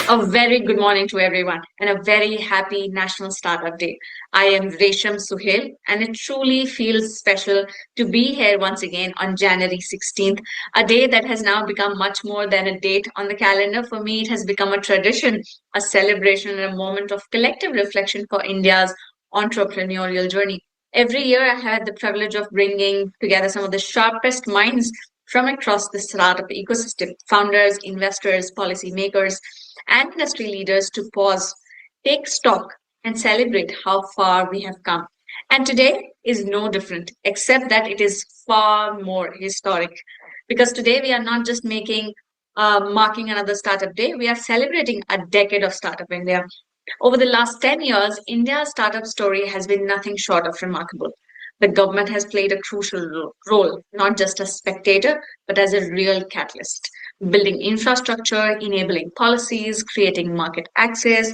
A very good morning to everyone and a very happy National Startup Day. I am Resham Suhail and it truly feels special to be here once again on January 16th, a day that has now become much more than a date on the calendar. For me, it has become a tradition, a celebration, and a moment of collective reflection for India's entrepreneurial journey. Every year, I had the privilege of bringing together some of the sharpest minds from across the startup ecosystem founders, investors, policymakers and industry leaders to pause, take stock, and celebrate how far we have come. And today is no different, except that it is far more historic. Because today we are not just marking another startup day, we are celebrating a decade of Startup India. Over the last 10 years, India's startup story has been nothing short of remarkable. The government has played a crucial role, not just as spectator, but as a real catalyst, building infrastructure, enabling policies, creating market access,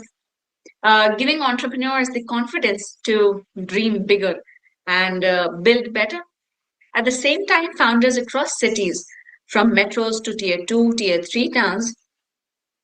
giving entrepreneurs the confidence to dream bigger and build better. At the same time, founders across cities, from metros to tier 2, tier 3 towns,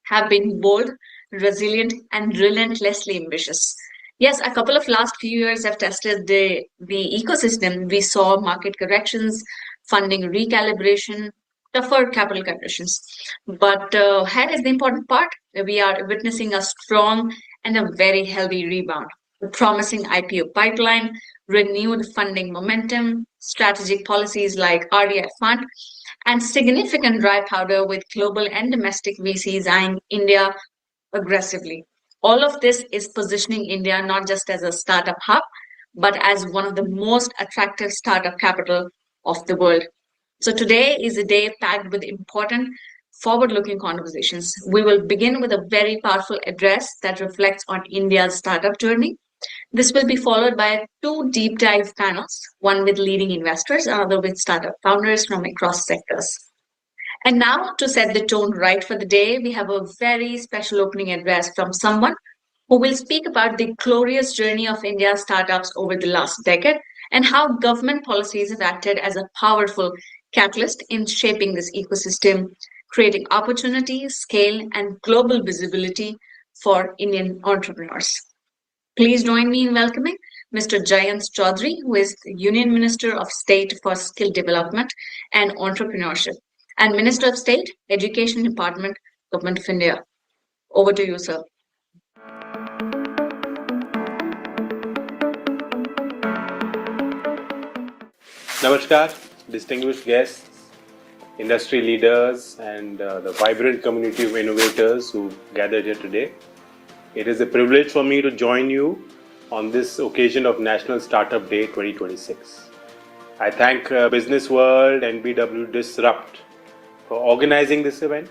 have been bold, resilient, and relentlessly ambitious. Yes, a couple of last few years have tested the ecosystem. We saw market corrections, funding recalibration, tougher capital conditions. But here is the important part. We are witnessing a strong and a very healthy rebound. A promising IPO pipeline, renewed funding momentum, strategic policies like RDI fund, and significant dry powder with global and domestic VCs eyeing India aggressively. All of this is positioning India not just as a startup hub, but as one of the most attractive startup capital of the world. So today is a day packed with important forward-looking conversations. We will begin with a very powerful address that reflects on India's startup journey. This will be followed by two deep dive panels, one with leading investors, another with startup founders from across sectors. And now, to set the tone right for the day, we have a very special opening address from someone who will speak about the glorious journey of India's startups over the last decade and how government policies have acted as a powerful catalyst in shaping this ecosystem, creating opportunity, scale, and global visibility for Indian entrepreneurs. Please join me in welcoming Mr. Jayant Chaudhary, who is the Union Minister of State for Skill Development and Entrepreneurship and Minister of State, Education Department, Government of India. Over to you, sir. Namaskar, distinguished guests, industry leaders, and the vibrant community of innovators who gathered here today. It is a privilege for me to join you on this occasion of National Startup Day 2026. I thank Businessworld and BW Disrupt for organizing this event,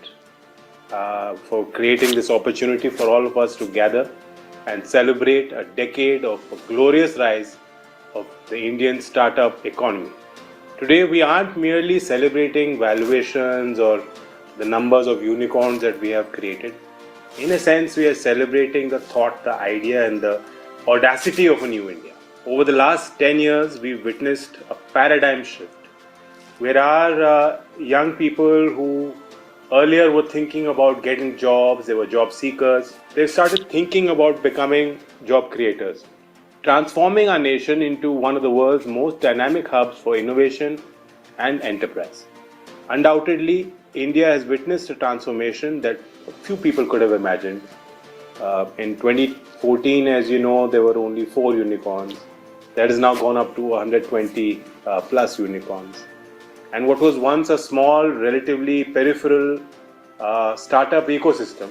for creating this opportunity for all of us to gather and celebrate a decade of a glorious rise of the Indian startup economy. Today, we aren't merely celebrating valuations or the numbers of unicorns that we have created. In a sense, we are celebrating the thought, the idea, and the audacity of a new India. Over the last 10 years, we've witnessed a paradigm shift where our young people who earlier were thinking about getting jobs, they were job seekers, they started thinking about becoming job creators, transforming our nation into one of the world's most dynamic hubs for innovation and enterprise. Undoubtedly, India has witnessed a transformation that few people could have imagined. In 2014, as you know, there were only 4 unicorns. That has now gone up to 120 plus unicorns. And what was once a small, relatively peripheral startup ecosystem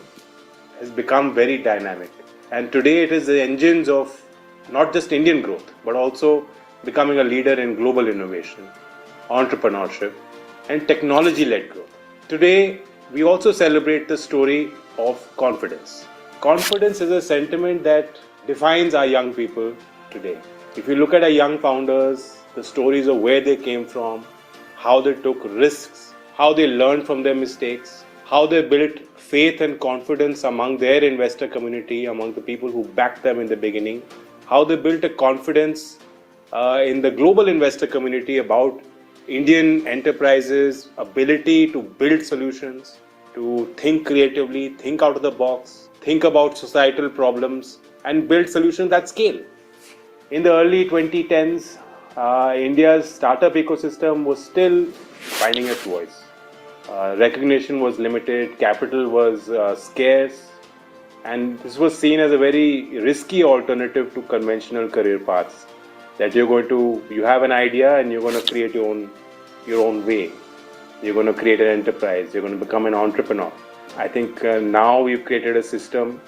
has become very dynamic. And today it is the engines of not just Indian growth, but also becoming a leader in global innovation, entrepreneurship, and technology-led growth. Today, we also celebrate the story of confidence. Confidence is a sentiment that defines our young people today. If you look at our young founders, the stories of where they came from, how they took risks, how they learned from their mistakes, how they built faith and confidence among their investor community, among the people who backed them in the beginning, how they built a confidence in the global investor community about Indian enterprises' ability to build solutions, to think creatively, think out of the box, think about societal problems, and build solutions that scale. In the early 2010s, India's startup ecosystem was still finding its voice. Recognition was limited, capital was scarce, and this was seen as a very risky alternative to conventional career paths. That you have an idea and you're going to create your own way. You're going to create an enterprise. You're going to become an entrepreneur. I think now we've created a system,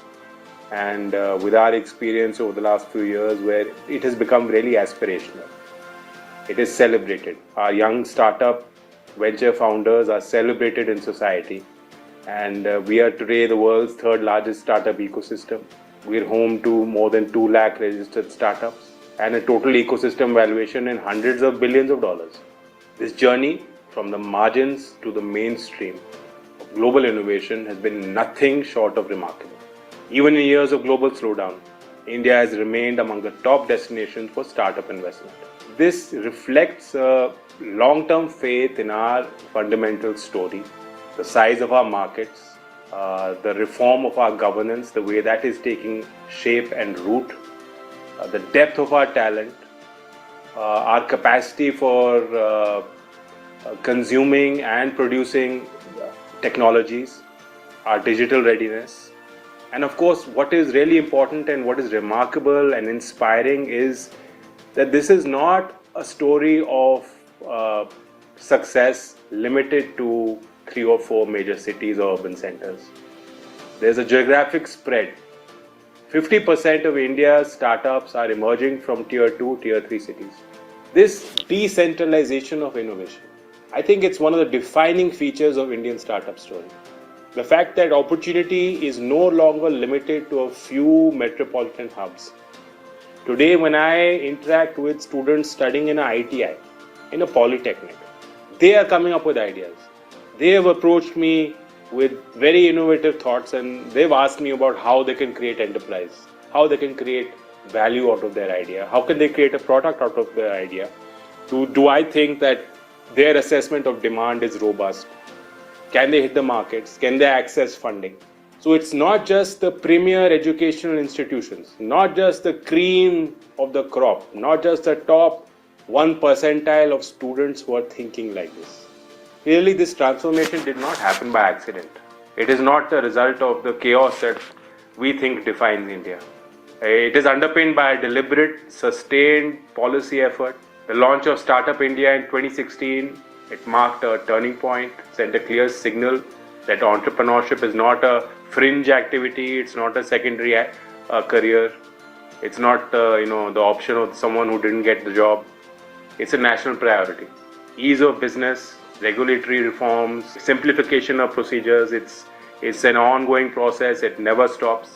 and with our experience over the last few years, where it has become really aspirational. It is celebrated. Our young startup venture founders are celebrated in society, and we are today the world's third largest startup ecosystem. We're home to more than 2 lakh registered startups and a total ecosystem valuation in hundreds of billions of dollars. This journey from the margins to the mainstream of global innovation has been nothing short of remarkable. Even in years of global slowdown, India has remained among the top destinations for startup investment. This reflects a long-term faith in our fundamental story, the size of our markets, the reform of our governance, the way that is taking shape and root, the depth of our talent, our capacity for consuming and producing technologies, our digital readiness. And of course, what is really important and what is remarkable and inspiring is that this is not a story of success limited to 3 or 4 major cities or urban centers. There's a geographic spread. 50% of India's startups are emerging from tier 2, tier 3 cities. This decentralization of innovation, I think it's one of the defining features of Indian startup story. The fact that opportunity is no longer limited to a few metropolitan hubs. Today, when I interact with students studying in an ITI, in a polytechnic, they are coming up with ideas. They have approached me with very innovative thoughts, and they've asked me about how they can create enterprise, how they can create value out of their idea, how can they create a product out of their idea. Do I think that their assessment of demand is robust? Can they hit the markets? Can they access funding? So it's not just the premier educational institutions, not just the cream of the crop, not just the top 1 percentile of students who are thinking like this. Clearly, this transformation did not happen by accident. It is not the result of the chaos that we think defines India. It is underpinned by a deliberate, sustained policy effort. The launch of Startup India in 2016, it marked a turning point, sent a clear signal that entrepreneurship is not a fringe activity, it's not a secondary career, it's not the option of someone who didn't get the job. It's a national priority. Ease of business, regulatory reforms, simplification of procedures, it's an ongoing process, it never stops.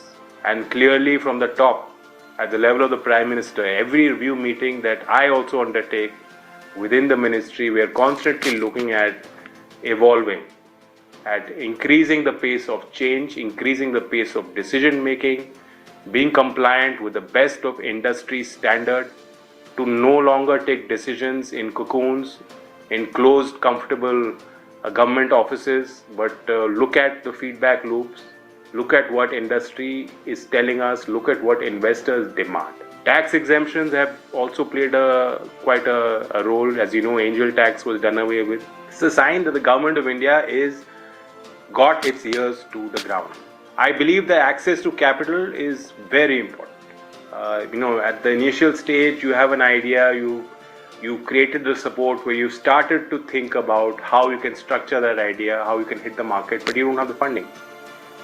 And clearly from the top, at the level of the Prime Minister, every review meeting that I also undertake within the ministry, we are constantly looking at evolving, at increasing the pace of change, increasing the pace of decision making, being compliant with the best of industry standard, to no longer take decisions in cocoons, in closed, comfortable government offices, but look at the feedback loops, look at what industry is telling us, look at what investors demand. Tax exemptions have also played quite a role. As you know, angel tax was done away with. It's a sign that the government of India is got its ears to the ground. I believe that access to capital is very important. At the initial stage, you have an idea, you created the support where you started to think about how you can structure that idea, how you can hit the market, but you don't have the funding.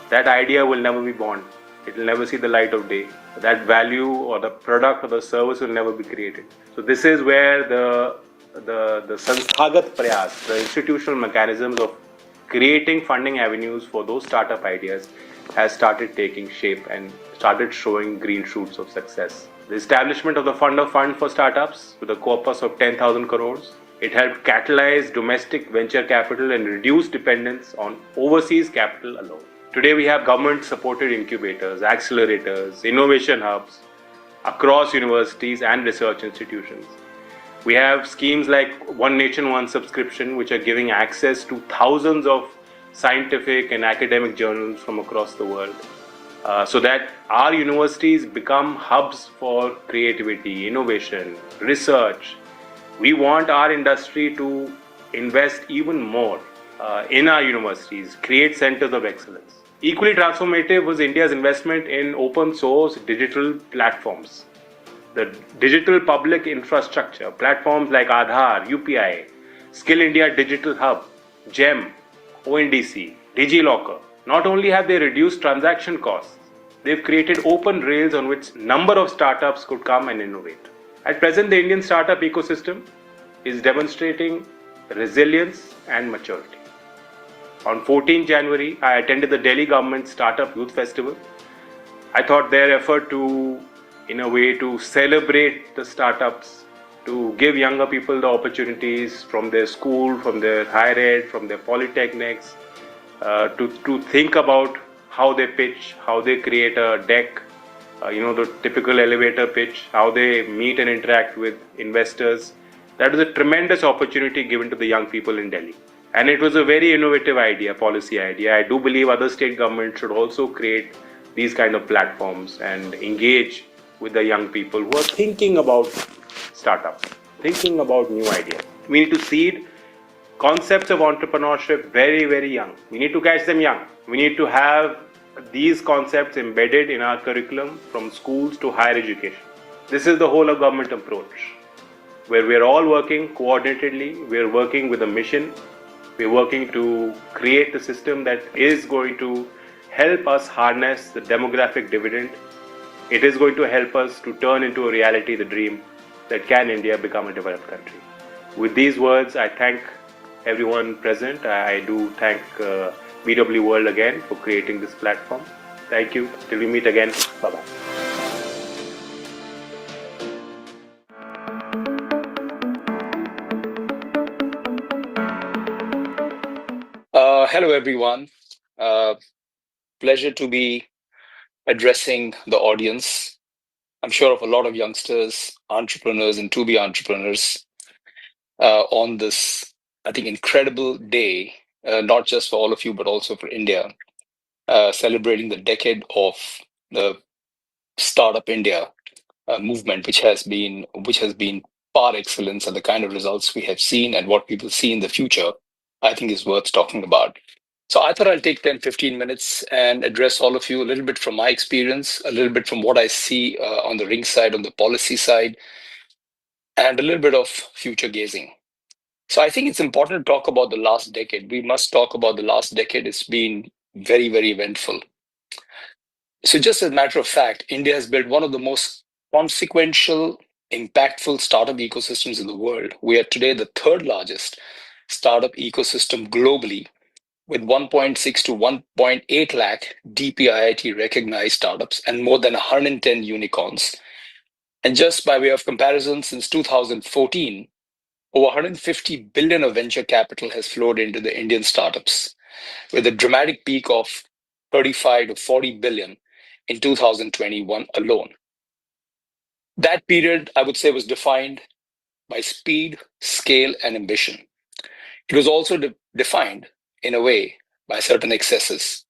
That idea will never be born. It will never see the light of day. That value or the product or the service will never be created. So this is where the sansthagat prayas, the institutional mechanisms of creating funding avenues for those startup ideas has started taking shape and started showing green shoots of success. The establishment of the Fund of Funds for startups with a corpus of 10,000 crores, it helped catalyze domestic venture capital and reduce dependence on overseas capital alone. Today we have government-supported incubators, accelerators, innovation hubs across universities and research institutions. We have schemes like One Nation, One Subscription, which are giving access to thousands of scientific and academic journals from across the world, so that our universities become hubs for creativity, innovation, research. We want our industry to invest even more in our universities, create centers of excellence. Equally transformative was India's investment in open source digital platforms. The digital public infrastructure, platforms like Aadhaar, UPI, Skill India Digital Hub, GEM, ONDC, DigiLocker, not only have they reduced transaction costs, they've created open rails on which number of startups could come and innovate. At present, the Indian startup ecosystem is demonstrating resilience and maturity. On 14 January, I attended the Delhi government Startup Youth Festival. I thought their effort to, in a way, to celebrate the startups, to give younger people the opportunities from their school, from their higher ed, from their polytechnics, to think about how they pitch, how they create a deck, the typical elevator pitch, how they meet and interact with investors. That was a tremendous opportunity given to the young people in Delhi. And it was a very innovative idea, policy idea. I do believe other state governments should also create these kind of platforms and engage with the young people who are thinking about startups, thinking about new ideas. We need to seed concepts of entrepreneurship very, very young. We need to catch them young. We need to have these concepts embedded in our curriculum from schools to higher education. This is the whole of government approach, where we're all working coordinatedly, we're working with a mission, we're working to create a system that is going to help us harness the demographic dividend. It is going to help us to turn into a reality the dream that can India become a developed country. With these words, I thank everyone present. I do thank BW World again for creating this platform. Thank you. Till we meet again. Bye-bye. Hello, everyone. Pleasure to be addressing the audience. I'm sure of a lot of youngsters, entrepreneurs, and to-be entrepreneurs on this, I think, incredible day, not just for all of you, but also for India, celebrating the decade of the Startup India movement, which has been par excellence, and the kind of results we have seen and what we will see in the future, I think is worth talking about. So I thought I'll take 10, 15 minutes and address all of you a little bit from my experience, a little bit from what I see on the ring side, on the policy side, and a little bit of future gazing. So I think it's important to talk about the last decade. We must talk about the last decade. It's been very, very eventful. So just as a matter of fact, India has built one of the most consequential, impactful startup ecosystems in the world. We are today the third largest startup ecosystem globally, with 1.6 to 1.8 lakh DPIIT recognized startups and more than 110 unicorns. And just by way of comparison, since 2014, over 150 billion of venture capital has flowed into the Indian startups, with a dramatic peak of 35 to 40 billion in 2021 alone. That period, I would say, was defined by speed, scale, and ambition. It was also defined, in a way, by certain excesses.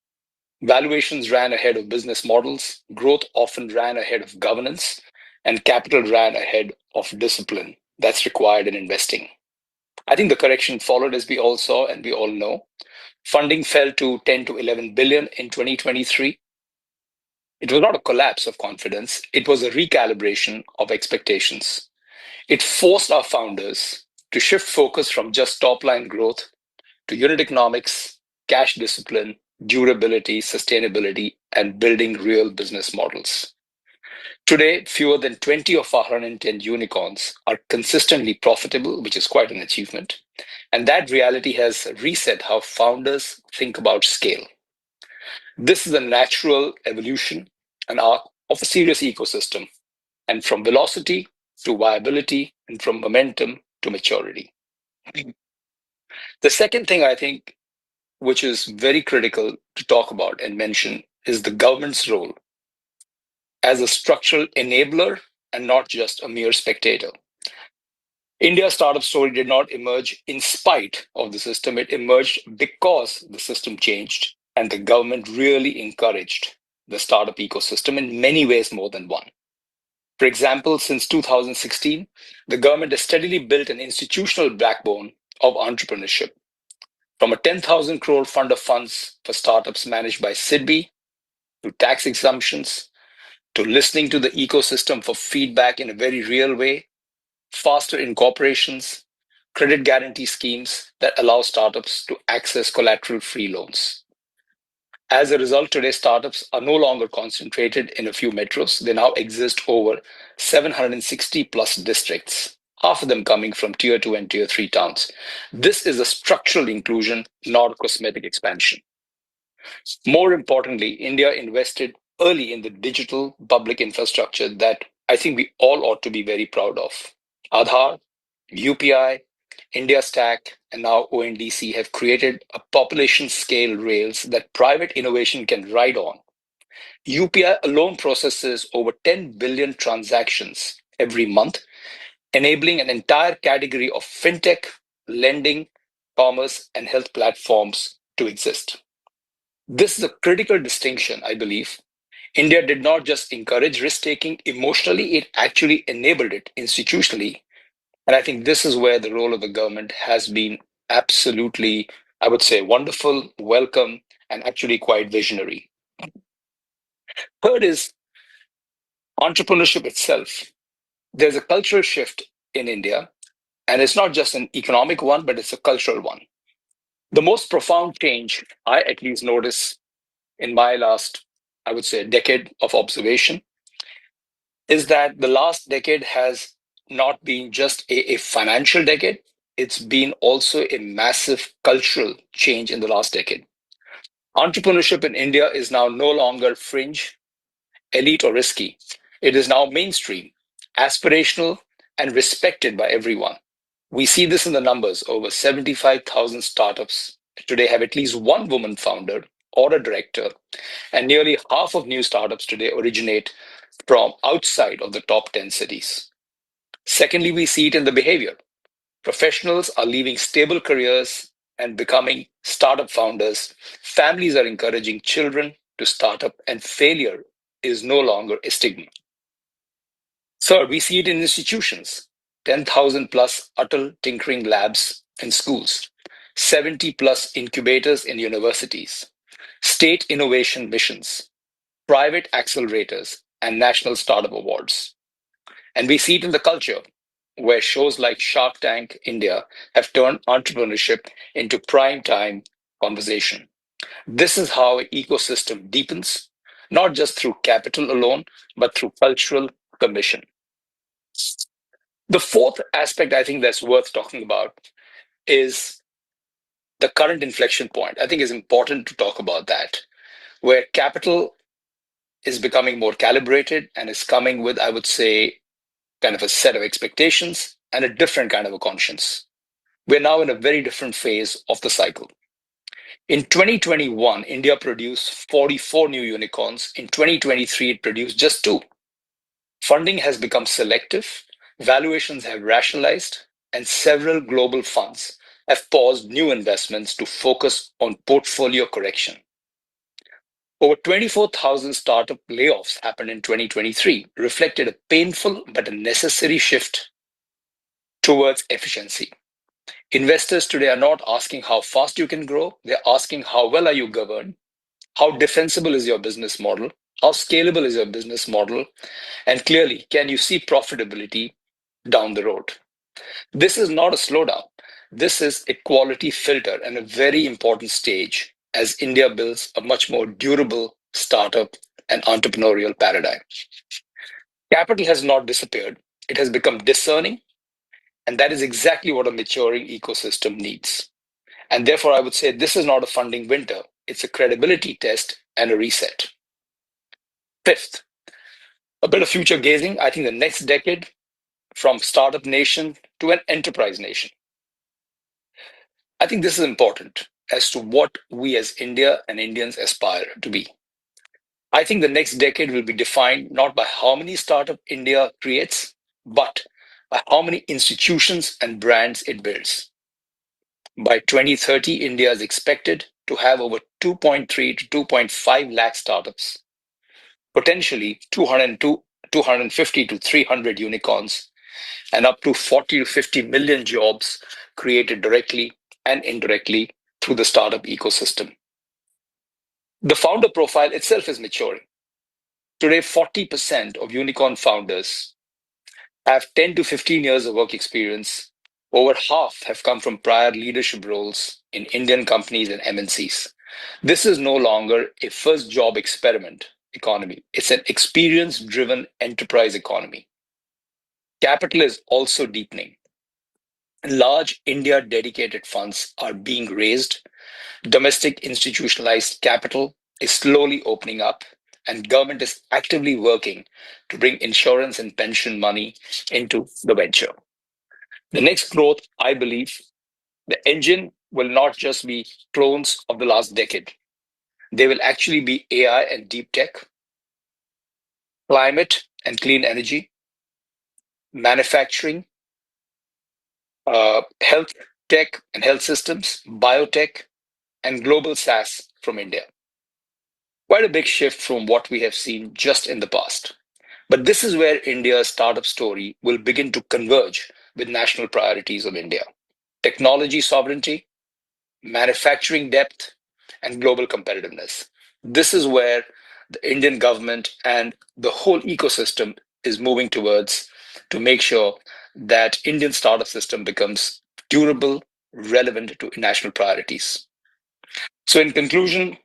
Valuations ran ahead of business models, growth often ran ahead of governance, and capital ran ahead of discipline that's required in investing. I think the correction followed, as we all saw and we all know. Funding fell to 10 to 11 billion in 2023. It was not a collapse of confidence, it was a recalibration of expectations. It forced our founders to shift focus from just top-line growth to unit economics, cash discipline, durability, sustainability, and building real business models. Today, fewer than 20 of our 110 unicorns are consistently profitable, which is quite an achievement. And that reality has reset how founders think about scale. This is a natural evolution and arc of a serious ecosystem, and from velocity to viability, and from momentum to maturity. The second thing I think, which is very critical to talk about and mention, is the government's role as a structural enabler and not just a mere spectator. India's startup story did not emerge in spite of the system. It emerged because the system changed and the government really encouraged the startup ecosystem in many ways more than one. For example, since 2016, the government has steadily built an institutional backbone of entrepreneurship. From a 10,000 crore fund of funds for startups managed by SIDBI, to tax exemptions, to listening to the ecosystem for feedback in a very real way, faster incorporations, credit guarantee schemes that allow startups to access collateral-free loans. As a result, today startups are no longer concentrated in a few metros. They now exist over 760 plus districts, half of them coming from tier 2 and tier 3 towns. This is a structural inclusion, not a cosmetic expansion. More importantly, India invested early in the digital public infrastructure that I think we all ought to be very proud of. Aadhaar, UPI, India Stack, and now ONDC have created a population scale rails that private innovation can ride on. UPI alone processes over 10 billion transactions every month, enabling an entire category of fintech, lending, commerce, and health platforms to exist. This is a critical distinction, I believe. India did not just encourage risk taking emotionally, it actually enabled it institutionally. And I think this is where the role of the government has been absolutely, I would say, wonderful, welcome, and actually quite visionary. Third is entrepreneurship itself. There's a cultural shift in India, and it's not just an economic one, but it's a cultural one. The most profound change I at least notice in my last, I would say, decade of observation is that the last decade has not been just a financial decade, it's been also a massive cultural change in the last decade. Entrepreneurship in India is now no longer fringe, elite, or risky. It is now mainstream, aspirational, and respected by everyone. We see this in the numbers. Over 75,000 startups today have at least one woman founder or a director, and nearly half of new startups today originate from outside of the top 10 cities. Secondly, we see it in the behavior. Professionals are leaving stable careers and becoming startup founders. Families are encouraging children to start up, and failure is no longer a stigma. Third, we see it in institutions. 10,000 plus Atal tinkering labs in schools, 70 plus incubators in universities, state innovation missions, private accelerators, and national startup awards. And we see it in the culture, where shows like Shark Tank India have turned entrepreneurship into prime time conversation. This is how an ecosystem deepens, not just through capital alone, but through cultural commission. The fourth aspect I think that's worth talking about is the current inflection point. I think it's important to talk about that, where capital is becoming more calibrated and is coming with, I would say, kind of a set of expectations and a different kind of a conscience. We're now in a very different phase of the cycle. In 2021, India produced 44 new unicorns. In 2023, it produced just two. Funding has become selective, valuations have rationalized, and several global funds have paused new investments to focus on portfolio correction. Over 24,000 startup layoffs happened in 2023, reflected a painful but a necessary shift towards efficiency. Investors today are not asking how fast you can grow, they're asking how well are you governed, how defensible is your business model, how scalable is your business model, and clearly, can you see profitability down the road? This is not a slowdown. This is a quality filter and a very important stage as India builds a much more durable startup and entrepreneurial paradigm. Capital has not disappeared. It has become discerning, and that is exactly what a maturing ecosystem needs. And therefore, I would say this is not a funding winter. It's a credibility test and a reset. Fifth, a bit of future gazing. I think the next decade, from startup nation to an enterprise nation. I think this is important as to what we as India and Indians aspire to be. I think the next decade will be defined not by how many startup India creates, but by how many institutions and brands it builds. By 2030, India is expected to have over 2.3 to 2.5 lakh startups, potentially 250 to 300 unicorns, and up to 40 to 50 million jobs created directly and indirectly through the startup ecosystem. The founder profile itself is maturing. Today, 40% of unicorn founders have 10 to 15 years of work experience. Over half have come from prior leadership roles in Indian companies and MNCs. This is no longer a first job experiment economy. It's an experience-driven enterprise economy. Capital is also deepening. Large India-dedicated funds are being raised. Domestic institutionalized capital is slowly opening up, and government is actively working to bring insurance and pension money into the venture. The next growth, I believe, the engine will not just be clones of the last decade. They will actually be AI and deep tech, climate and clean energy, manufacturing, health tech and health systems, biotech, and global SaaS from India. Quite a big shift from what we have seen just in the past. But this is where India's startup story will begin to converge with national priorities of India: technology sovereignty, manufacturing depth, and global competitiveness. This is where the Indian government and the whole ecosystem is moving towards to make sure that Indian startup system becomes durable, relevant to national priorities. So in conclusion,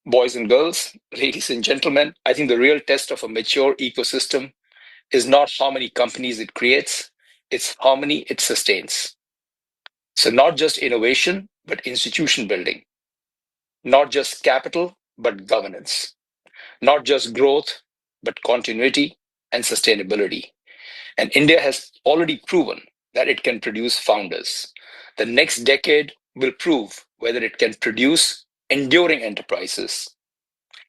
boys and girls, ladies and gentlemen, I think the real test of a mature ecosystem is not how many companies it creates, it's how many it sustains. So not just innovation, but institution building. Not just capital, but governance. Not just growth, but continuity and sustainability. And India has already proven that it can produce founders. The next decade will prove whether it can produce enduring enterprises.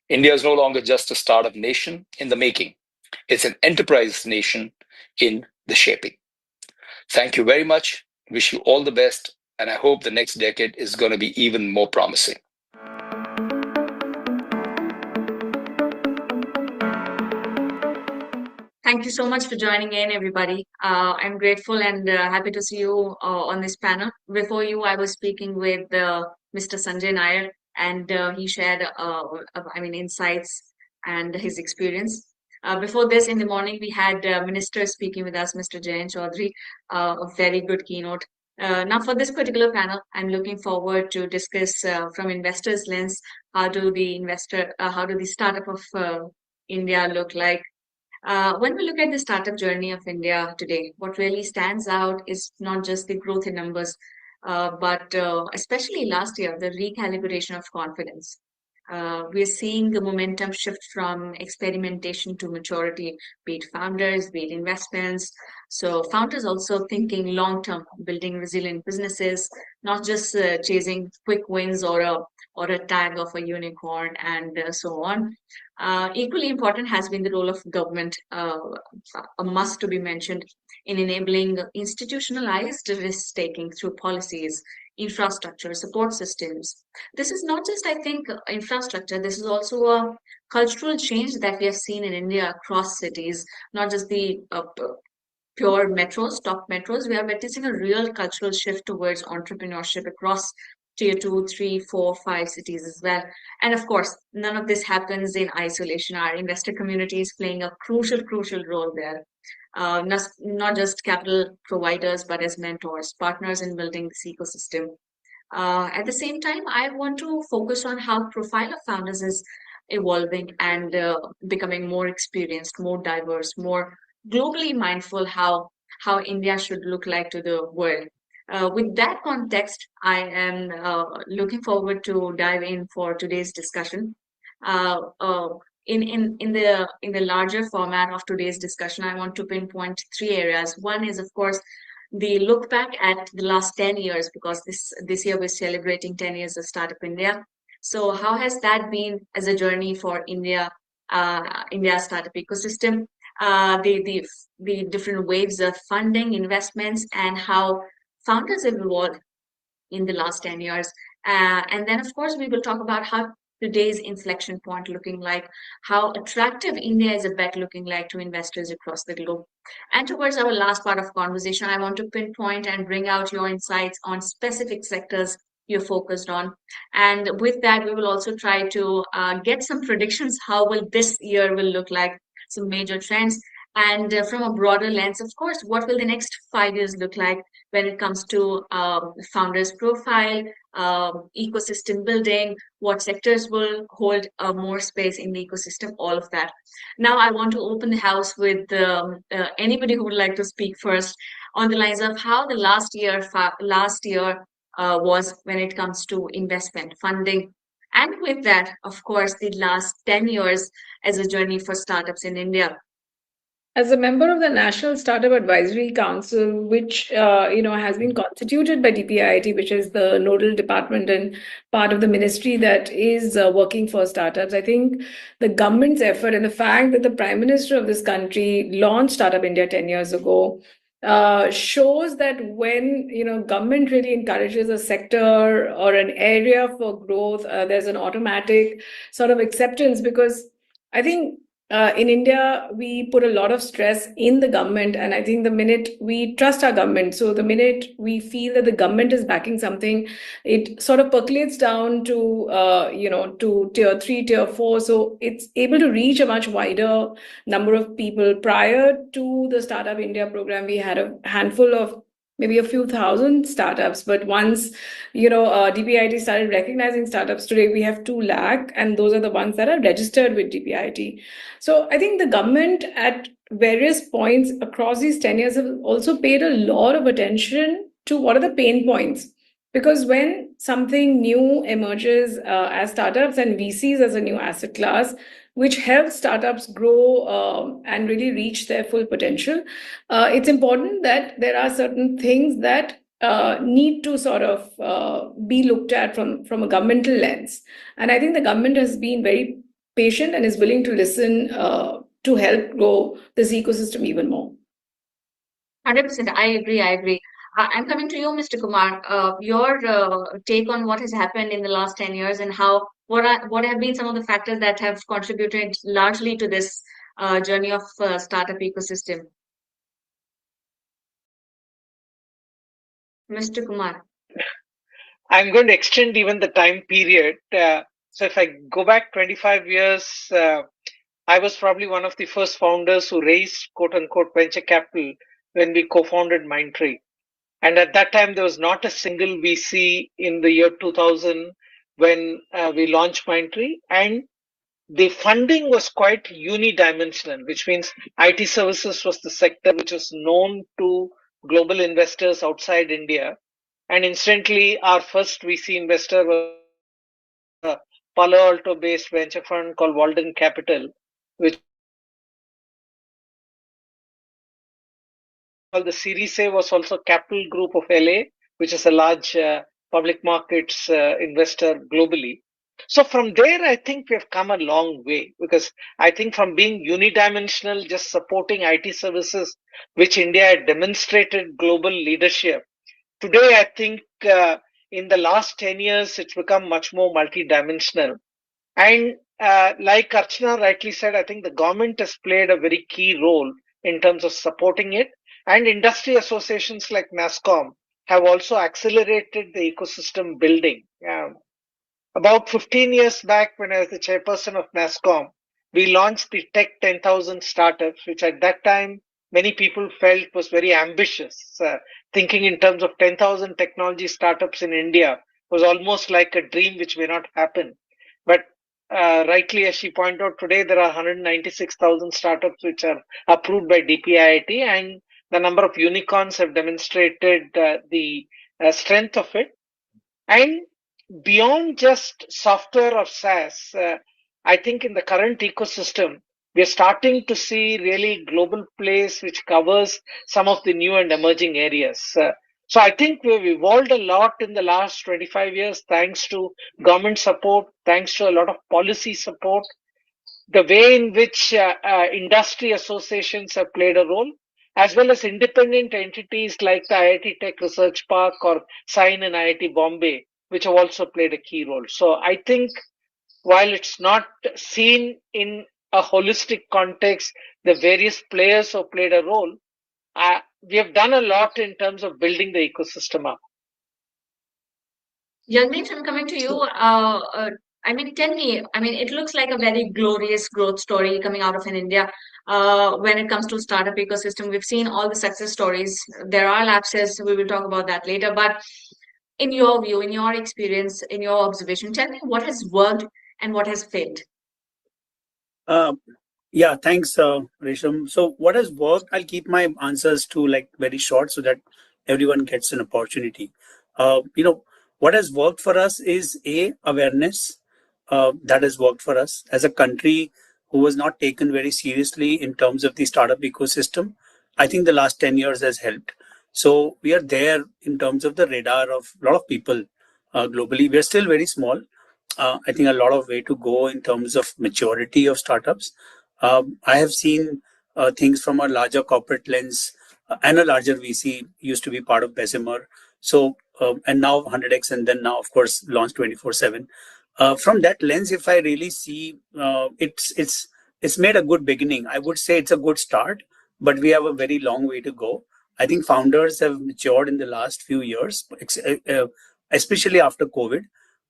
India is no longer just a startup nation in the making. It's an enterprise nation in the shaping. Thank you very much. Wish you all the best. And I hope the next decade is going to be even more promising. Thank you so much for joining in, everybody. I'm grateful and happy to see you on this panel. Before you, I was speaking with Mr. Sanjay Nair, and he shared, insights and his experience. Before this, in the morning, we had Minister speaking with us, Mr. Jayan Chaudhary, a very good keynote. Now, for this particular panel, I'm looking forward to discuss from investors' lens how do the startup of India look like. When we look at the startup journey of India today, what really stands out is not just the growth in numbers, but especially last year, the recalibration of confidence. We're seeing the momentum shift from experimentation to maturity, be it founders, be it investments. So, founders also thinking long term, building resilient businesses, not just chasing quick wins or a tag of a unicorn and so on. Equally important has been the role of government, a must to be mentioned in enabling institutionalized risk taking through policies, infrastructure, support systems. This is not just, I think, infrastructure, this is also a cultural change that we have seen in India across cities, not just the pure metros, top metros. We are witnessing a real cultural shift towards entrepreneurship across tier two, three, four, five cities as well. And of course, none of this happens in isolation. Our investor community is playing a crucial role there. Not just capital providers, but as mentors, partners in building this ecosystem. At the same time, I want to focus on how profile of founders is evolving and becoming more experienced, more diverse, more globally mindful how India should look like to the world. With that context, I am looking forward to dive in for today's discussion. Uh, uh, in the larger format of today's discussion, I want to pinpoint three areas. One is, of course, the look back at the last 10 years, because this year we're celebrating 10 years of Startup India. So how has that been as a journey for India, India's startup ecosystem? the different waves of funding, investments, and how founders have evolved in the last 10 years. And then, of course, we will talk about how today's inflection point looking like, how attractive India is a bet looking like to investors across the globe. And towards our last part of conversation, I want to pinpoint and bring out your insights on specific sectors you're focused on. And with that, we will also try to get some predictions. How will this year will look like? Some major trends. And from a broader lens, of course, what will the next 5 years look like when it comes to founders' profile, ecosystem building, what sectors will hold more space in the ecosystem, all of that. Now, I want to open the house with anybody who would like to speak first on the lines of how the last year was when it comes to investment funding. And with that, of course, the last 10 years as a journey for startups in India. As a member of the National Startup Advisory Council, which has been constituted by DPIIT, which is the nodal department and part of the ministry that is working for startups, I think the government's effort and the fact that the Prime Minister of this country launched Startup India 10 years ago shows that when government really encourages a sector or an area for growth, there's an automatic sort of acceptance, because I think in India, we put a lot of stress in the government, and I think the minute we trust our government, so the minute we feel that the government is backing something, it sort of percolates down to to tier 3, tier 4. So it's able to reach a much wider number of people. Prior to the Startup India program, we had a handful of maybe a few thousand startups, but once DPIIT started recognizing startups, today we have 2 lakh, and those are the ones that are registered with DPIIT. So I think the government at various points across these 10 years have also paid a lot of attention to what are the pain points. Because when something new emerges as startups and VCs as a new asset class, which helps startups grow and really reach their full potential, it's important that there are certain things that need to sort of be looked at from a governmental lens. And I think the government has been very patient and is willing to listen to help grow this ecosystem even more. 100%. I agree. I agree. I'm coming to you, Mr. Kumar. Your take on what has happened in the last 10 years and what have been some of the factors that have contributed largely to this journey of startup ecosystem. Mr. Kumar. I'm going to extend even the time period. So if I go back 25 years, I was probably one of the first founders who raised quote unquote venture capital when we co-founded Mindtree. And at that time, there was not a single VC in the year 2000 when we launched Mindtree. And the funding was quite unidimensional, which means IT services was the sector which was known to global investors outside India. And instantly, our first VC investor was a Palo Alto based venture fund called Walden Capital, which the Series A was also Capital Group of LA, which is a large public markets investor globally. So from there, I think we have come a long way, because I think from being unidimensional, just supporting IT services, which India had demonstrated global leadership. Today, I think in the last 10 years, it's become much more multidimensional. And like Archana rightly said, I think the government has played a very key role in terms of supporting it. And industry associations like NASSCOM have also accelerated the ecosystem building. About 15 years back, when I was the chairperson of NASSCOM, we launched the Tech 10,000 startups, which at that time many people felt was very ambitious. Thinking in terms of 10,000 technology startups in India was almost like a dream which may not happen. But rightly, as she pointed out, today there are 196,000 startups which are approved by DPIIT, and the number of unicorns have demonstrated the strength of it. And beyond just software or SaaS, I think in the current ecosystem, we are starting to see really global plays which covers some of the new and emerging areas. So I think we've evolved a lot in the last 25 years, thanks to government support, thanks to a lot of policy support. the way in which industry associations have played a role, as well as independent entities like the IIT Tech Research Park or SIGN and IIT Bombay, which have also played a key role. So I think while it's not seen in a holistic context, the various players who played a role, we have done a lot in terms of building the ecosystem up. Yagnesh, I'm coming to you. I mean, tell me, I mean, it looks like a very glorious growth story coming out of in India. When it comes to startup ecosystem, we've seen all the success stories. There are lapses. We will talk about that later. But in your view, in your experience, in your observation, tell me what has worked and what has failed. Uh, yeah, thanks, Resham. So, what has worked? I'll keep my answers to like very short so that everyone gets an opportunity. What has worked for us is awareness. That has worked for us as a country who was not taken very seriously in terms of the startup ecosystem. I think the last 10 years has helped. So we are there in terms of the radar of a lot of people globally. We are still very small. I think a lot of way to go in terms of maturity of startups. I have seen things from a larger corporate lens and a larger VC used to be part of Bessemer. So, and now 100x, and then now, of course, launch 24/7. From that lens, if I really see, it's made a good beginning. I would say it's a good start, but we have a very long way to go. I think founders have matured in the last few years, especially after COVID.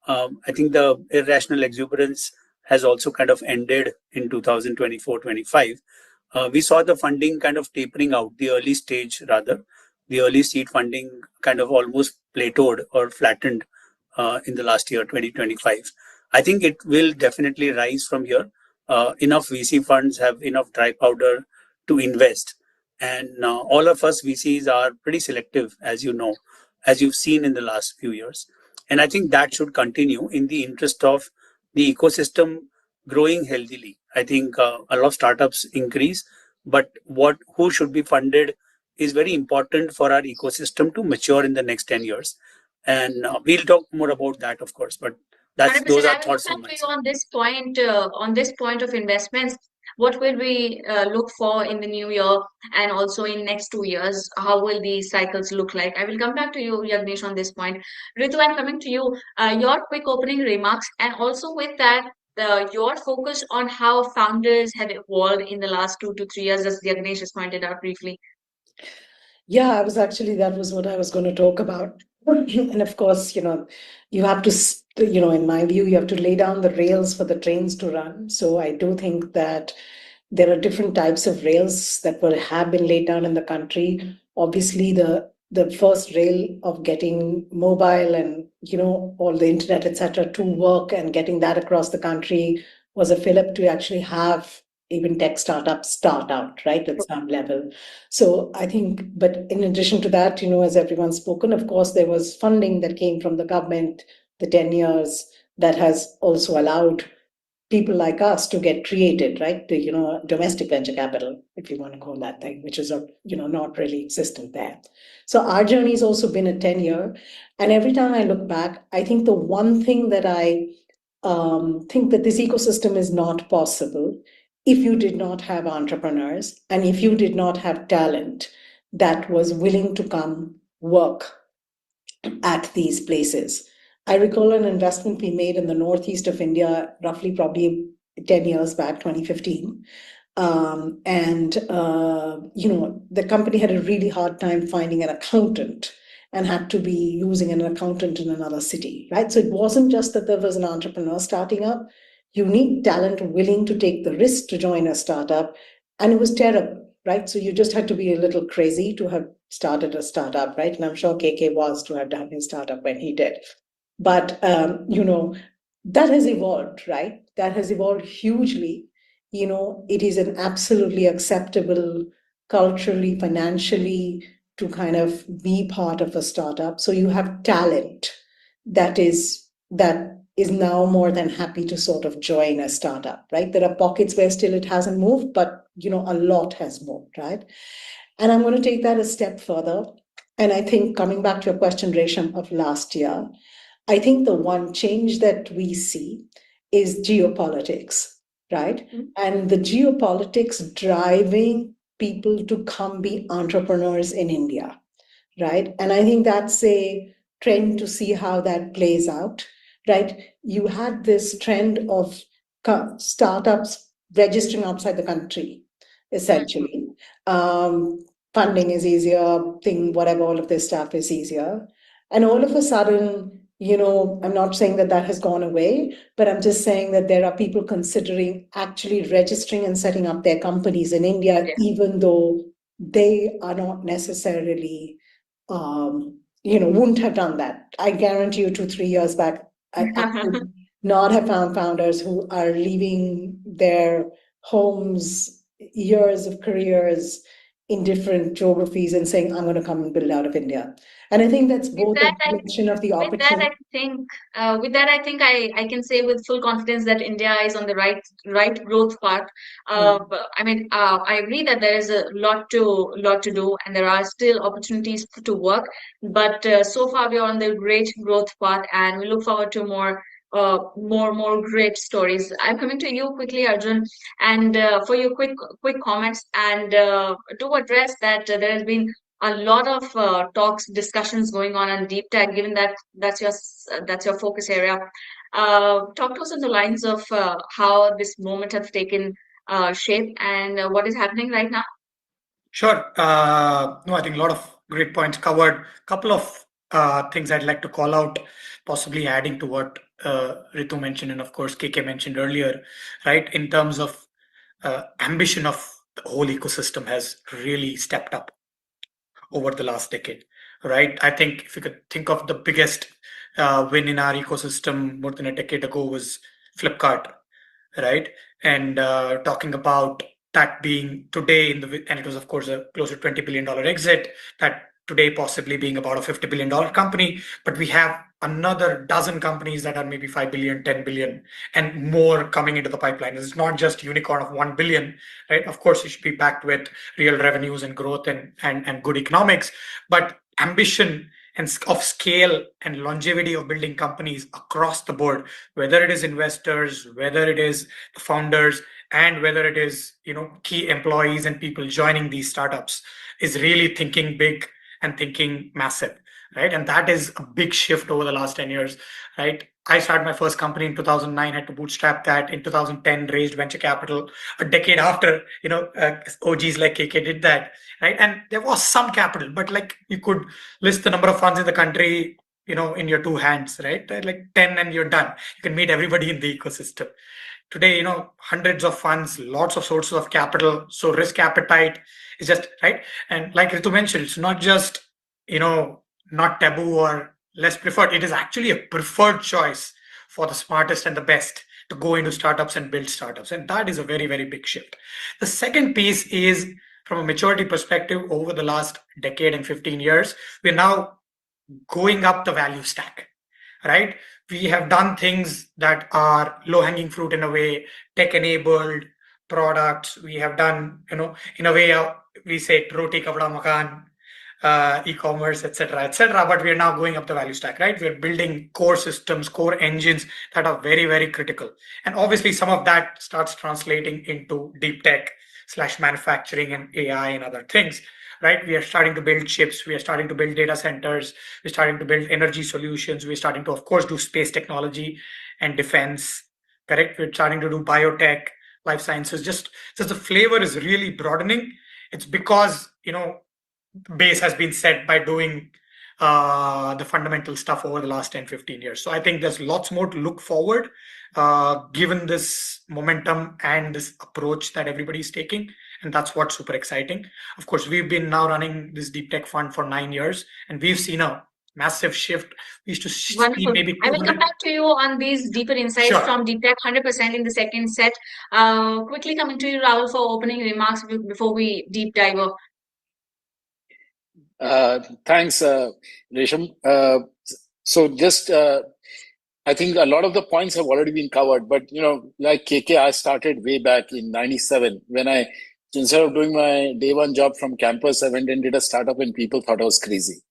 I think the irrational exuberance has also kind of ended in 2024-25. We saw the funding kind of tapering out, the early stage rather. The early seed funding kind of almost plateaued or flattened in the last year, 2025. I think it will definitely rise from here. Enough VC funds have enough dry powder to invest. And all of us VCs are pretty selective, as you know, as you've seen in the last few years. And I think that should continue in the interest of the ecosystem growing healthily. I think a lot of startups increase, but who should be funded is very important for our ecosystem to mature in the next 10 years. And we'll talk more about that, of course, but those 100%. are I will thoughts come from my to you side. on this point of investments. What will we look for in the new year and also in next 2 years? How will these cycles look like? I will come back to you, Yagnesh, on this point. Ritu, I'm coming to you. Your quick opening remarks, and also with that, your focus on how founders have evolved in the last 2 to 3 years, as Yagnesh has pointed out briefly. Yeah, that was what I was going to talk about. And of course, you have to, in my view, you have to lay down the rails for the trains to run. So I do think that there are different types of rails that have been laid down in the country. Obviously, the first rail of getting mobile and, all the internet, etc., to work and getting that across the country was a fillip to actually have even tech startups start out, right, at some level. So I think, but in addition to that, as everyone's spoken, of course, there was funding that came from the government, the 10 years that has also allowed people like us to get created, right? Domestic venture capital, if you want to call that thing, which is, not really existent there. So our journey has also been a 10-year. And every time I look back, I think the one thing that I think that this ecosystem is not possible if you did not have entrepreneurs and if you did not have talent that was willing to come work at these places. I recall an investment we made in the northeast of India, roughly probably 10 years back, 2015. The company had a really hard time finding an accountant and had to be using an accountant in another city, right? So it wasn't just that there was an entrepreneur starting up. You need talent willing to take the risk to join a startup. And it was terrible, right? So you just had to be a little crazy to have started a startup, right? And I'm sure KK was to have done his startup when he did. But, that has evolved, right? That has evolved hugely. It is an absolutely acceptable culturally, financially to kind of be part of a startup. So you have talent that is now more than happy to sort of join a startup, right? There are pockets where still it hasn't moved, but a lot has moved, right? And I'm going to take that a step further. And I think coming back to your question, Resham, of last year, I think the one change that we see is geopolitics. right? And the geopolitics driving people to come be entrepreneurs in India, right? And I think that's a trend to see how that plays out, right? You had this trend of startups registering outside the country, essentially. Funding is easier, thing, whatever, all of this stuff is easier. And all of a sudden, I'm not saying that that has gone away, but I'm just saying that there are people considering actually registering and setting up their companies in India, even though they are not necessarily wouldn't have done that. I guarantee you 2-3 years back, I would not have found founders who are leaving their homes, years of careers in different geographies and saying, I'm going to come and build out of India. And I think that's both a reflection of the opportunity. With that, I think I can say with full confidence that India is on the right growth path. I agree that there is a lot to do, and there are still opportunities to work. But so far, we are on the great growth path, and we look forward to more great stories. I'm coming to you quickly, Arjun, and for your quick comments and to address that there has been a lot of talks, discussions going on deep tech, given that that's your focus area. Talk to us on the lines of how this moment have taken shape and what is happening right now. Sure. No, I think a lot of great points covered. Couple of things I'd like to call out, possibly adding to what Ritu mentioned and of course KK mentioned earlier, right? In terms of ambition of the whole ecosystem has really stepped up over the last decade, right? I think if you could think of the biggest win in our ecosystem more than a decade ago was Flipkart, right? And talking about that being today and it was of course a close to $20 billion exit, that today possibly being about a $50 billion company, but we have another dozen companies that are maybe 5 billion, 10 billion, and more coming into the pipeline. It's not just unicorn of 1 billion, right? Of course, it should be backed with real revenues and growth and good economics, but ambition and of scale and longevity of building companies across the board, whether it is investors, whether it is the founders, and whether it is key employees and people joining these startups, is really thinking big and thinking massive, right? And that is a big shift over the last 10 years, right? I started my first company in 2009, had to bootstrap that. In 2010, raised venture capital. A decade after, OGs like KK did that, right? And there was some capital, but like you could list the number of funds in the country, in your two hands, right? Like 10 and you're done. You can meet everybody in the ecosystem. Today, hundreds of funds, lots of sources of capital. So risk appetite is just right. And like Ritu mentioned, it's not just, not taboo or less preferred. It is actually a preferred choice for the smartest and the best to go into startups and build startups. And that is a very, very big shift. The second piece is from a maturity perspective over the last decade and 15 years, we're now going up the value stack, right? We have done things that are low hanging fruit in a way, tech enabled products. We have done, in a way, we say roti kapda makan, e-commerce, etc. But we are now going up the value stack, right? We're building core systems, core engines that are very, very critical. And obviously some of that starts translating into deep tech / manufacturing and AI and other things, right? We are starting to build chips. We are starting to build data centers. We're starting to build energy solutions. We're starting to, of course, do space technology and defense, correct? We're starting to do biotech, life sciences. Just the flavor is really broadening. It's because, base has been set by doing the fundamental stuff over the last 10-15 years. So I think there's lots more to look forward given this momentum and this approach that everybody's taking. And that's what's super exciting. Of course, we've been now running this deep tech fund for 9 years, and we've seen a massive shift. We used to see maybe 200. I will come back to you on these deeper insights from deep tech 100% in the second set. Quickly coming to you, Rahul, for opening remarks before we deep dive. Thanks, Resham. So just, I think a lot of the points have already been covered, but like KK, I started way back in 97 when instead of doing my day one job from campus, I went and did a startup and people thought I was crazy.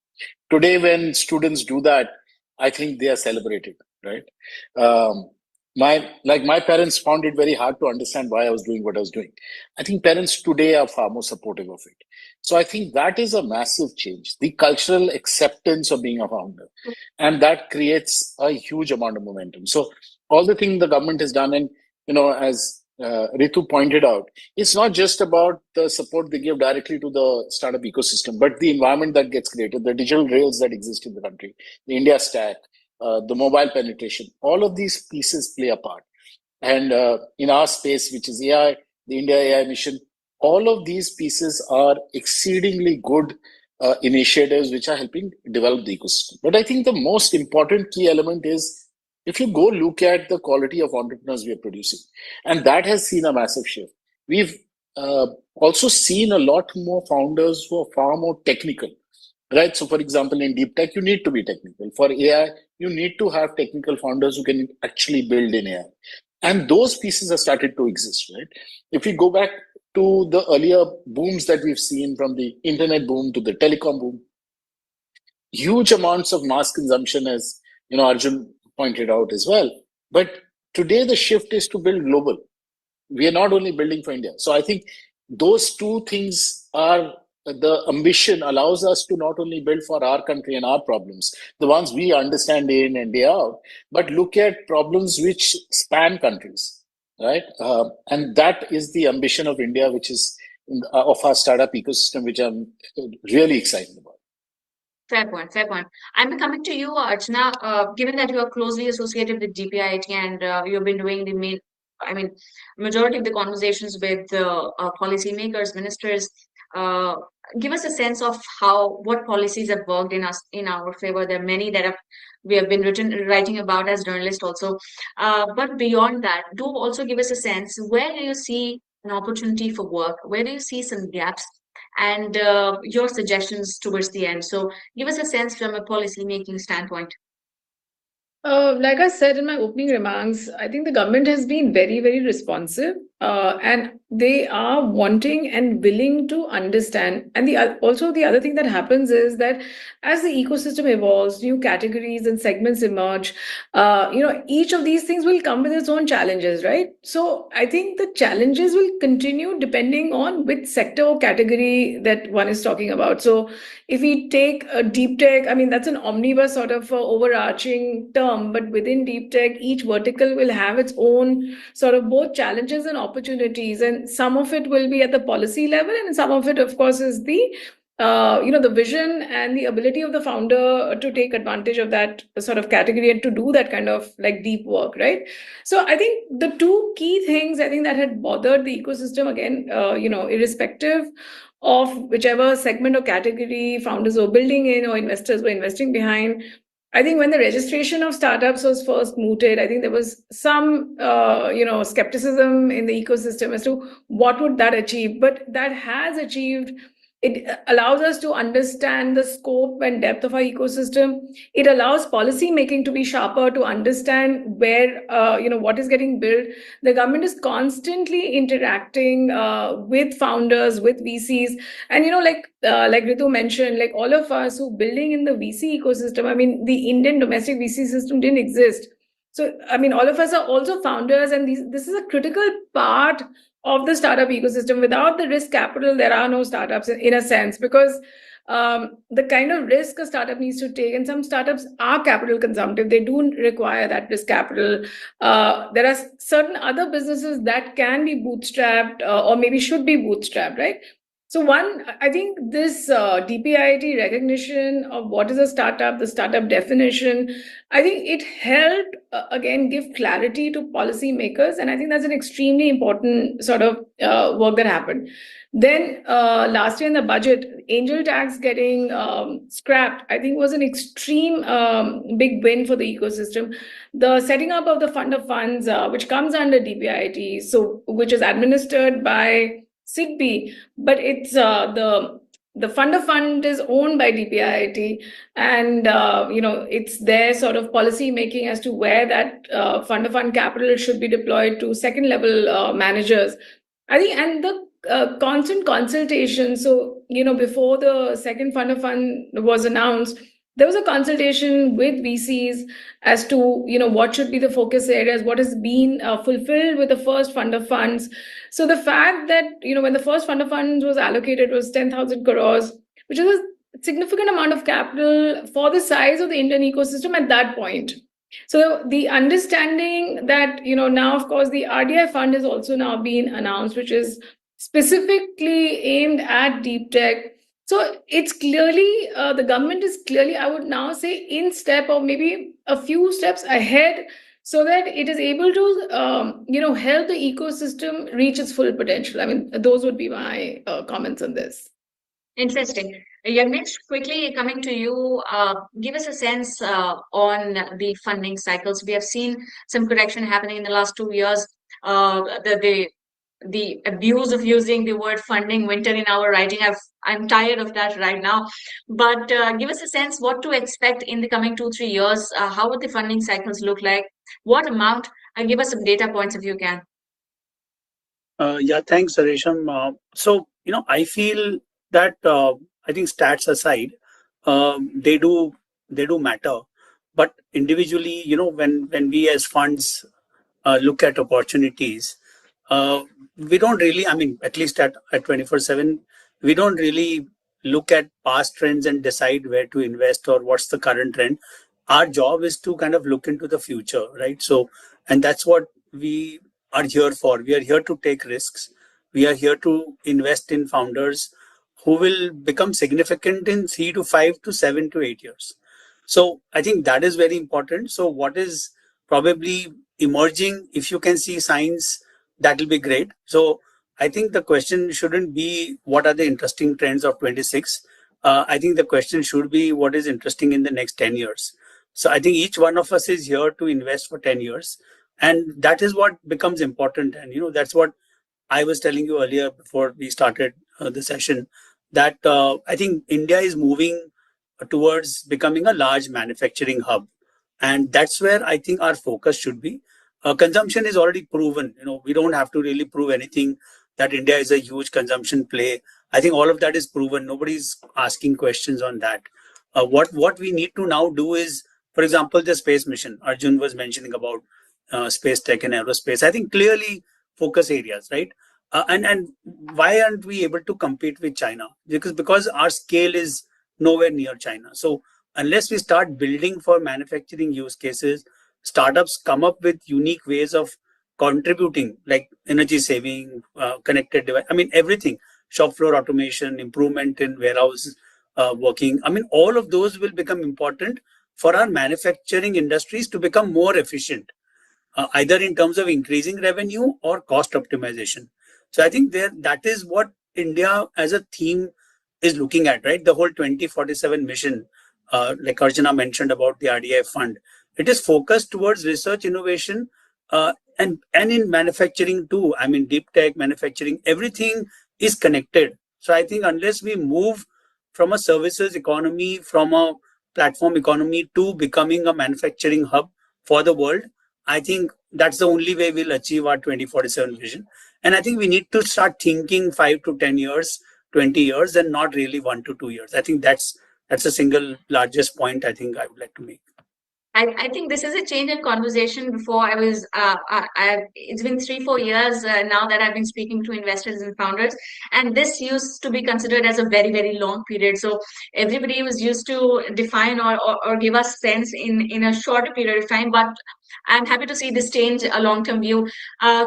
Today, when students do that, I think they are celebrated, right? my parents found it very hard to understand why I was doing what I was doing. I think parents today are far more supportive of it. So I think that is a massive change, the cultural acceptance of being a founder. And that creates a huge amount of momentum. So all the things the government has done, and as Ritu pointed out, it's not just about the support they give directly to the startup ecosystem, but the environment that gets created, the digital rails that exist in the country, the India stack, the mobile penetration, all of these pieces play a part. And in our space, which is AI, the India AI mission, all of these pieces are exceedingly good initiatives which are helping develop the ecosystem. But I think the most important key element is if you go look at the quality of entrepreneurs we are producing, and that has seen a massive shift. We've also seen a lot more founders who are far more technical. Right. So, for example, in deep tech, you need to be technical. For AI, you need to have technical founders who can actually build in AI. And those pieces have started to exist, right? If we go back to the earlier booms that we've seen, from the internet boom to the telecom boom, huge amounts of mass consumption, as Arjun pointed out as well. But today the shift is to build global. We are not only building for India. So I think those two things are, the ambition allows us to not only build for our country and our problems, the ones we understand day in and day out, but look at problems which span countries, right? And that is the ambition of India, which is of our startup ecosystem, which I'm really excited about. Fair point, fair point. I'm coming to you, Archana. Given that you are closely associated with DPIIT and you've been doing majority of the conversations with policymakers, ministers, uh, give us a sense of what policies have worked in our favor. There are many that we have been writing about as journalists also. But beyond that, do also give us a sense, where do you see an opportunity for work? Where do you see some gaps? And your suggestions towards the end. So give us a sense from a policy making standpoint. Like I said in my opening remarks, I think the government has been very, very responsive, and they are wanting and willing to understand. And also the other thing that happens is that as the ecosystem evolves, new categories and segments emerge. Each of these things will come with its own challenges, right? So I think the challenges will continue depending on which sector or category that one is talking about. So if we take a deep tech, that's an omnibus sort of overarching term, but within deep tech, each vertical will have its own sort of both challenges and opportunities. And some of it will be at the policy level, and some of it, of course, is the vision and the ability of the founder to take advantage of that sort of category and to do that kind of like deep work, right? So I think the two key things I think that had bothered the ecosystem, again, irrespective of whichever segment or category founders were building in or investors were investing behind, I think when the registration of startups was first mooted, I think there was some, skepticism in the ecosystem as to what would that achieve. But that has achieved. It allows us to understand the scope and depth of our ecosystem. It allows policy making to be sharper, to understand where, what is getting built. The government is constantly interacting with founders, with VCs. And, like Ritu mentioned, like all of us who building in the VC ecosystem, the Indian domestic VC system didn't exist. So, all of us are also founders, and this is a critical part of the startup ecosystem. Without the risk capital, there are no startups in a sense, because the kind of risk a startup needs to take, and some startups are capital consumptive, they do require that risk capital. There are certain other businesses that can be bootstrapped or maybe should be bootstrapped, right? So one, I think this DPIIT recognition of what is a startup, the startup definition, I think it helped, again, give clarity to policymakers. And I think that's an extremely important sort of work that happened. Then last year in the budget, angel tax getting scrapped, I think was an extreme big win for the ecosystem. The setting up of the fund of funds, which comes under DPIIT, so which is administered by SIDBI, but it's the fund of fund is owned by DPIIT, and it's their sort of policy making as to where that fund of fund capital should be deployed to second level managers. I think, and the constant consultation. So before the second fund of fund was announced, there was a consultation with VCs as to what should be the focus areas, what has been fulfilled with the first fund of funds. So the fact that when the first fund of funds was allocated was 10,000 crores, which is a significant amount of capital for the size of the Indian ecosystem at that point. So the understanding that now, of course, the RDI fund is also now being announced, which is specifically aimed at deep tech. So it's clearly the government is clearly, I would now say, in step or maybe a few steps ahead, so that it is able to help the ecosystem reach its full potential. I mean, those would be my comments on this. Interesting. Yagnesh, quickly coming to you, give us a sense on the funding cycles. We have seen some correction happening in the last 2 years. The abuse of using the word funding winter in our writing. I'm tired of that right now. But give us a sense what to expect in the coming 2-3 years. How would the funding cycles look like? What amount? Give us some data points if you can. Yeah, thanks, Resham. So, I feel that I think stats aside, they do matter. But individually, when we as funds look at opportunities, we don't really, I mean, at least at 24/7, we don't really look at past trends and decide where to invest or what's the current trend. Our job is to kind of look into the future, right? So, and that's what we are here for. We are here to take risks. We are here to invest in founders who will become significant in 3 to 5 to 7 to 8 years. So I think that is very important. So what is probably emerging, if you can see signs, that will be great. So I think the question shouldn't be what are the interesting trends of 26. I think the question should be what is interesting in the next 10 years. So I think each one of us is here to invest for 10 years. And that is what becomes important. And, that's what I was telling you earlier before we started the session, that I think India is moving towards becoming a large manufacturing hub. And that's where I think our focus should be. Consumption is already proven. We don't have to really prove anything that India is a huge consumption play. I think all of that is proven. Nobody's asking questions on that. What we need to now do is, for example, the space mission. Arjun was mentioning about space tech and aerospace. I think clearly focus areas, right? And why aren't we able to compete with China? Because our scale is nowhere near China. So unless we start building for manufacturing use cases, startups come up with unique ways of contributing, like energy saving, connected device. I mean, everything, shop floor automation, improvement in warehouse working. I mean, all of those will become important for our manufacturing industries to become more efficient, either in terms of increasing revenue or cost optimization. So I think that is what India as a theme is looking at, right? The whole 2047 mission, like Arjuna mentioned about the RDI fund, it is focused towards research innovation and in manufacturing too. I mean, deep tech, manufacturing, everything is connected. So I think unless we move from a services economy, from a platform economy to becoming a manufacturing hub for the world, I think that's the only way we'll achieve our 2047 vision. And I think we need to start thinking 5 to 10 years, 20 years, and not really 1 to 2 years. I think that's the single largest point I think I would like to make. I think this is a change in conversation. Before it's been 3-4 years now that I've been speaking to investors and founders, and this used to be considered as a very, very long period. So everybody was used to define or give us sense in a shorter period of time. But I'm happy to see this change, a long-term view.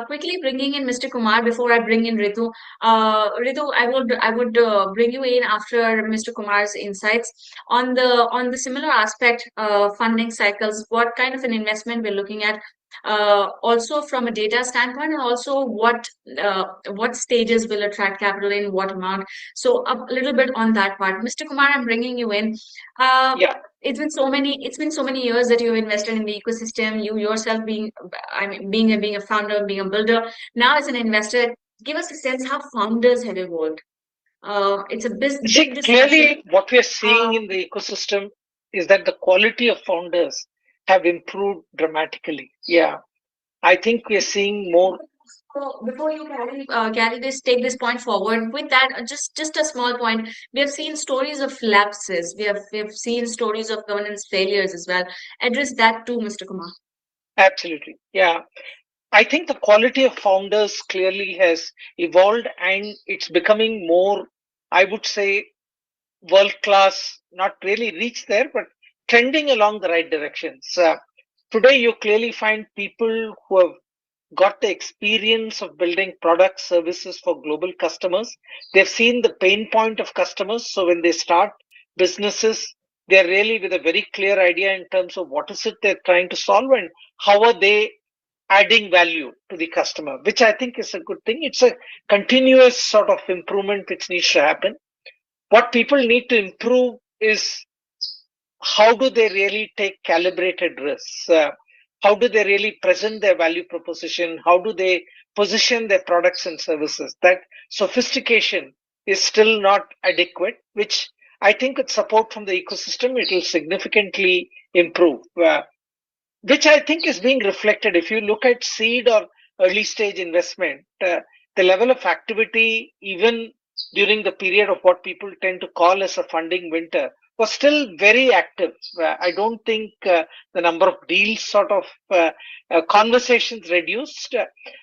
Quickly bringing in Mr. Kumar before I bring in Ritu. Ritu, I would bring you in after Mr. Kumar's insights on the similar aspect, funding cycles. What kind of an investment we're looking at? Also from a data standpoint, and also what stages will attract capital in what amount. So a little bit on that part. Mr. Kumar, I'm bringing you in. Yeah. It's been so many years that you've invested in the ecosystem. You yourself being a founder, being a builder. Now as an investor, give us a sense how founders have evolved. It's a See, big discussion. clearly what we are seeing in the ecosystem is that the quality of founders have improved dramatically. Yeah. I think we are seeing more So before you take this point forward, with that, just a small point. We have seen stories of lapses. We have seen stories of governance failures as well. Address that too, Mr. Kumar. Absolutely. Yeah. I think the quality of founders clearly has evolved and it's becoming more, I would say, world class, not really reached there, but trending along the right directions. Today, you clearly find people who have got the experience of building products, services for global customers. They've seen the pain point of customers. So when they start businesses, they're really with a very clear idea in terms of what is it they're trying to solve and how are they adding value to the customer, which I think is a good thing. It's a continuous sort of improvement which needs to happen. What people need to improve is how do they really take calibrated risks? How do they really present their value proposition? How do they position their products and services? That sophistication is still not adequate, which I think with support from the ecosystem, it will significantly improve. Which I think is being reflected. If you look at seed or early stage investment, the level of activity, even during the period of what people tend to call as a funding winter, was still very active. I don't think the number of deals sort of conversations reduced,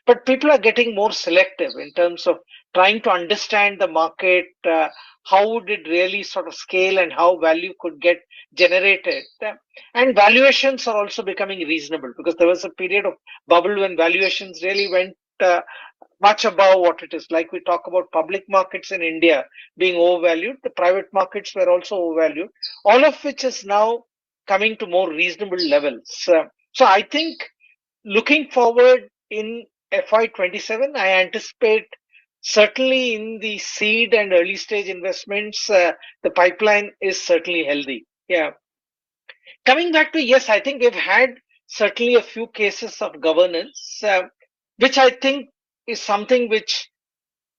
but people are getting more selective in terms of trying to understand the market, how would it really sort of scale and how value could get generated. And valuations are also becoming reasonable because there was a period of bubble when valuations really went much above what it is. Like we talk about public markets in India being overvalued, the private markets were also overvalued, all of which is now coming to more reasonable levels. So I think looking forward in FY27, I anticipate certainly in the seed and early stage investments, the pipeline is certainly healthy. Yeah. Coming back to, yes, I think we've had certainly a few cases of governance, which I think is something which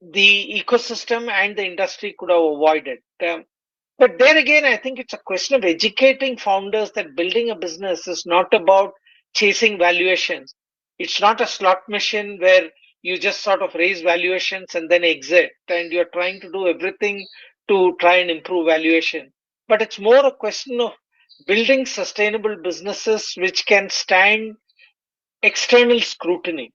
the ecosystem and the industry could have avoided. But there again, I think it's a question of educating founders that building a business is not about chasing valuations. It's not a slot machine where you just sort of raise valuations and then exit, and you're trying to do everything to try and improve valuation. But it's more a question of building sustainable businesses which can stand external scrutiny.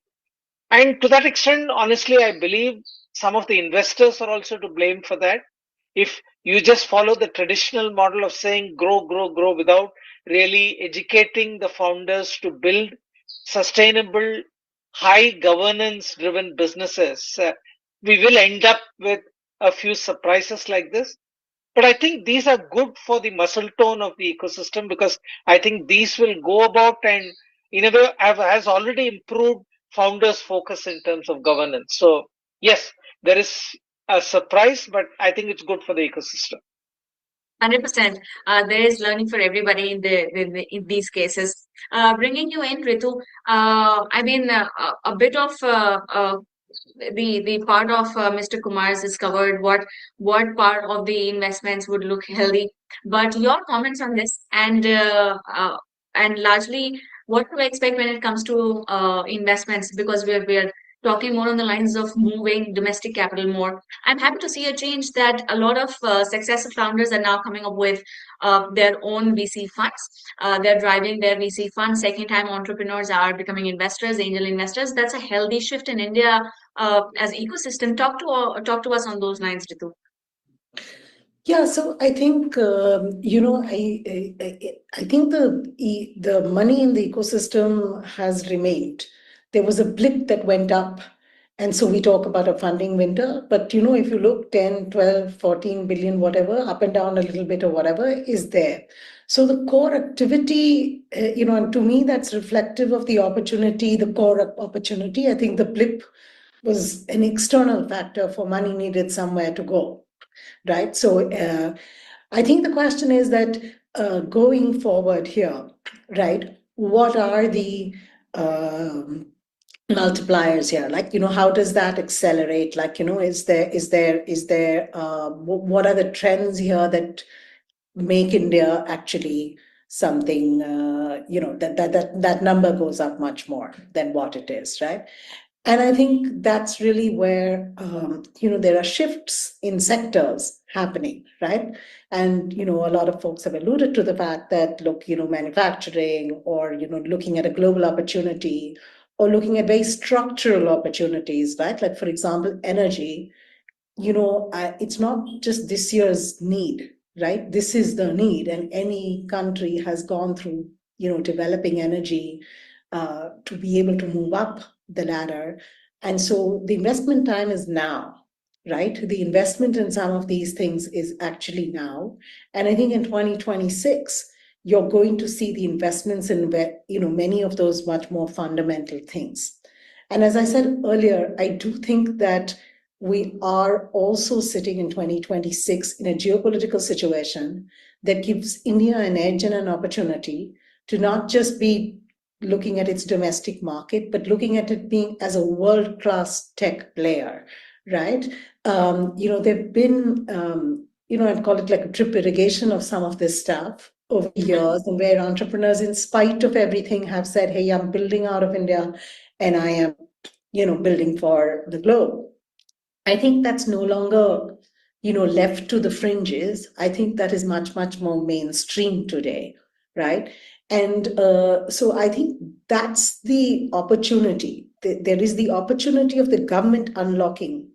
And to that extent, honestly, I believe some of the investors are also to blame for that. If you just follow the traditional model of saying grow, grow, grow without really educating the founders to build sustainable, high governance driven businesses, we will end up with a few surprises like this. But I think these are good for the muscle tone of the ecosystem because I think these will go about and in a way has already improved founders' focus in terms of governance. So yes, there is a surprise, but I think it's good for the ecosystem. 100%. There is learning for everybody in these cases. Bringing you in, Ritu, I mean, a bit of the part of Mr. Kumar's is covered. What part of the investments would look healthy? But your comments on this and largely what to expect when it comes to investments because we're talking more on the lines of moving domestic capital more. I'm happy to see a change that a lot of successful founders are now coming up with their own VC funds. They're driving their VC funds. Second-time entrepreneurs are becoming investors, angel investors. That's a healthy shift in India as ecosystem. Talk to us on those lines, Ritu. Yeah, so I think I think the money in the ecosystem has remained. There was a blip that went up, and so we talk about a funding winter. But if you look 10, 12, 14 billion, whatever, up and down a little bit or whatever is there. So the core activity, and to me that's reflective of the opportunity, the core opportunity. I think the blip was an external factor for money needed somewhere to go. Right. So I think the question is that going forward here, right, what are the multipliers here? Like, how does that accelerate? Like, is there what are the trends here that make India actually something, that number goes up much more than what it is, right? And I think that's really where, there are shifts in sectors happening, right? And, a lot of folks have alluded to the fact that, look, manufacturing or, looking at a global opportunity or looking at very structural opportunities, right? Like, for example, energy, it's not just this year's need, right? This is the need, and any country has gone through, developing energy to be able to move up the ladder. And so the investment time is now, right? The investment in some of these things is actually now. And I think in 2026, you're going to see the investments in, many of those much more fundamental things. And as I said earlier, I do think that we are also sitting in 2026 in a geopolitical situation that gives India an edge and an opportunity to not just be looking at its domestic market, but looking at it being as a world-class tech player, right? There've been, I'd call it like a drip irrigation of some of this stuff over years, and where entrepreneurs, in spite of everything, have said, hey, I'm building out of India and I am, building for the globe. I think that's no longer, left to the fringes. I think that is much, much more mainstream today, right? And so I think that's the opportunity. There is the opportunity of the government unlocking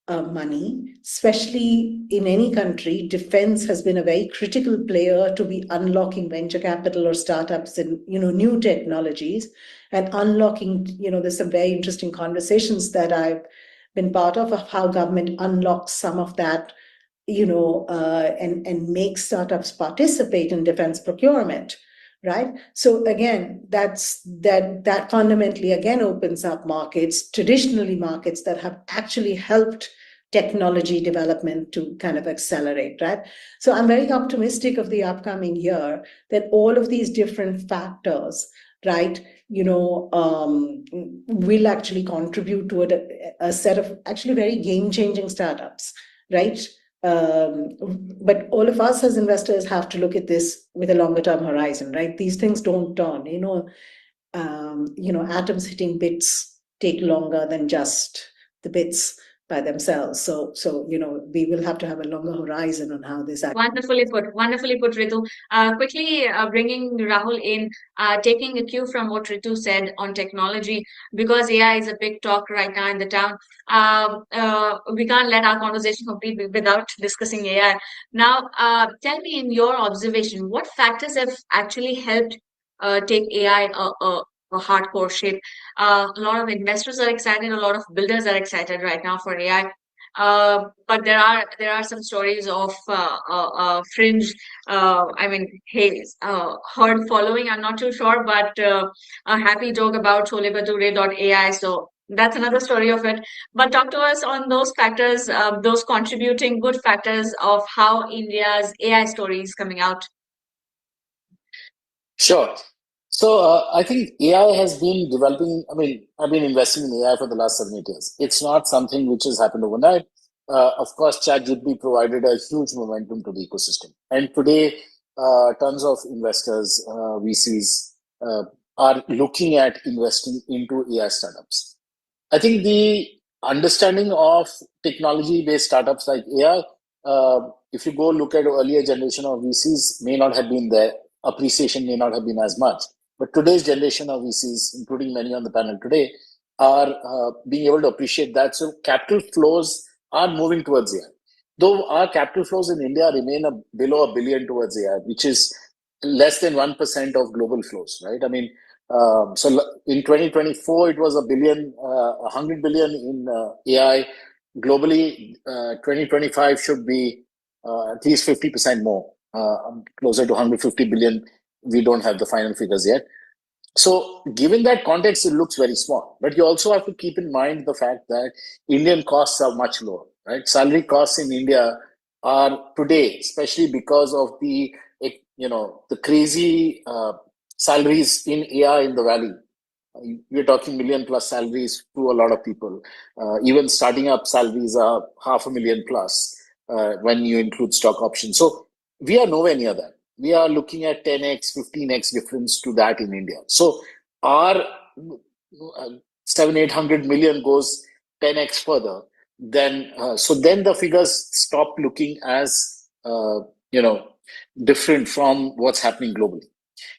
money, especially in any country. Defense has been a very critical player to be unlocking venture capital or startups and, new technologies and unlocking, there's some very interesting conversations that I've been part of how government unlocks some of that, and makes startups participate in defense procurement, right? So again, that fundamentally again opens up markets, traditionally markets that have actually helped technology development to kind of accelerate, right? So I'm very optimistic of the upcoming year that all of these different factors, right, will actually contribute to a set of actually very game-changing startups, right? But all of us as investors have to look at this with a longer-term horizon, right? These things don't turn, atoms hitting bits take longer than just the bits by themselves. So we will have to have a longer horizon on how this actually. Wonderfully put, Ritu. Quickly bringing Rahul in, taking a cue from what Ritu said on technology, because AI is a big talk right now in the town. We can't let our conversation complete without discussing AI. Now, tell me, in your observation, what factors have actually helped take AI a hardcore shape? A lot of investors are excited, a lot of builders are excited right now for AI. But there are some stories of fringe, herd following. I'm not too sure, but a happy joke about AI. So that's another story of it. But talk to us on those factors, those contributing good factors of how India's AI story is coming out. Sure. So I think AI has been developing. I mean, I've been investing in AI for the last 7, 8 years. It's not something which has happened overnight. Of course, ChatGPT provided a huge momentum to the ecosystem. And today, tons of investors, VCs, are looking at investing into AI startups. I think the understanding of technology-based startups like AI, if you go look at earlier generation of VCs, may not have been there. Appreciation may not have been as much. But today's generation of VCs, including many on the panel today, are being able to appreciate that. So capital flows are moving towards AI. Though our capital flows in India remain below $1 billion towards AI, which is less than 1% of global flows, right? I mean, so in 2024, it was $100 billion in AI. Globally, 2025 should be at least 50% more, closer to 150 billion. We don't have the final figures yet. So given that context, it looks very small. But you also have to keep in mind the fact that Indian costs are much lower, right? Salary costs in India are today, especially because of the crazy salaries in AI in the valley. We're talking million plus salaries to a lot of people. Even starting up salaries are $500,000 plus when you include stock options. So we are nowhere near that. We are looking at 10x, 15x difference to that in India. So our 700-800 million goes 10x further, then then the figures stop looking as different from what's happening globally.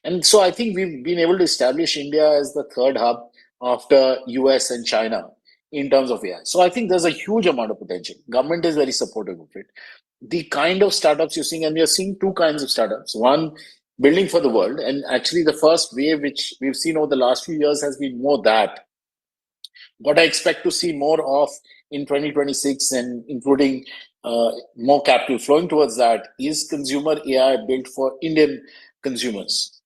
And so I think we've been able to establish India as the third hub after US and China in terms of AI. So I think there's a huge amount of potential. Government is very supportive of it. The kind of startups you're seeing, and we are seeing two kinds of startups. One, building for the world. And actually the first wave, which we've seen over the last few years, has been more that. What I expect to see more of in 2026, and including more capital flowing towards that, is consumer AI built for Indian consumers.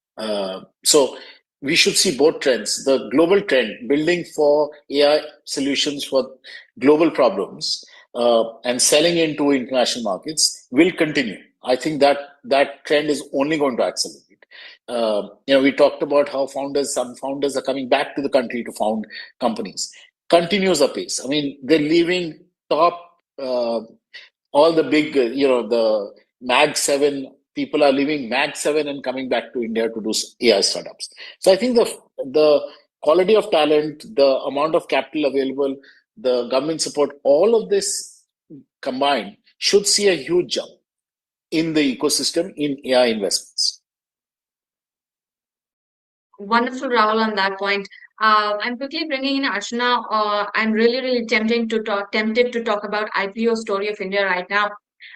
So we should see both trends. The global trend, building for AI solutions for global problems and selling into international markets, will continue. I think that trend is only going to accelerate. We talked about how some founders are coming back to the country to found companies. Continues apace. I mean, they're leaving top, all the big, the Mag 7 people are leaving Mag 7 and coming back to India to do AI startups. So I think the quality of talent, the amount of capital available, the government support, all of this combined should see a huge jump in the ecosystem in AI investments. Wonderful, Rahul, on that point. I'm quickly bringing in Archana. I'm really tempted to talk about IPO story of India right now.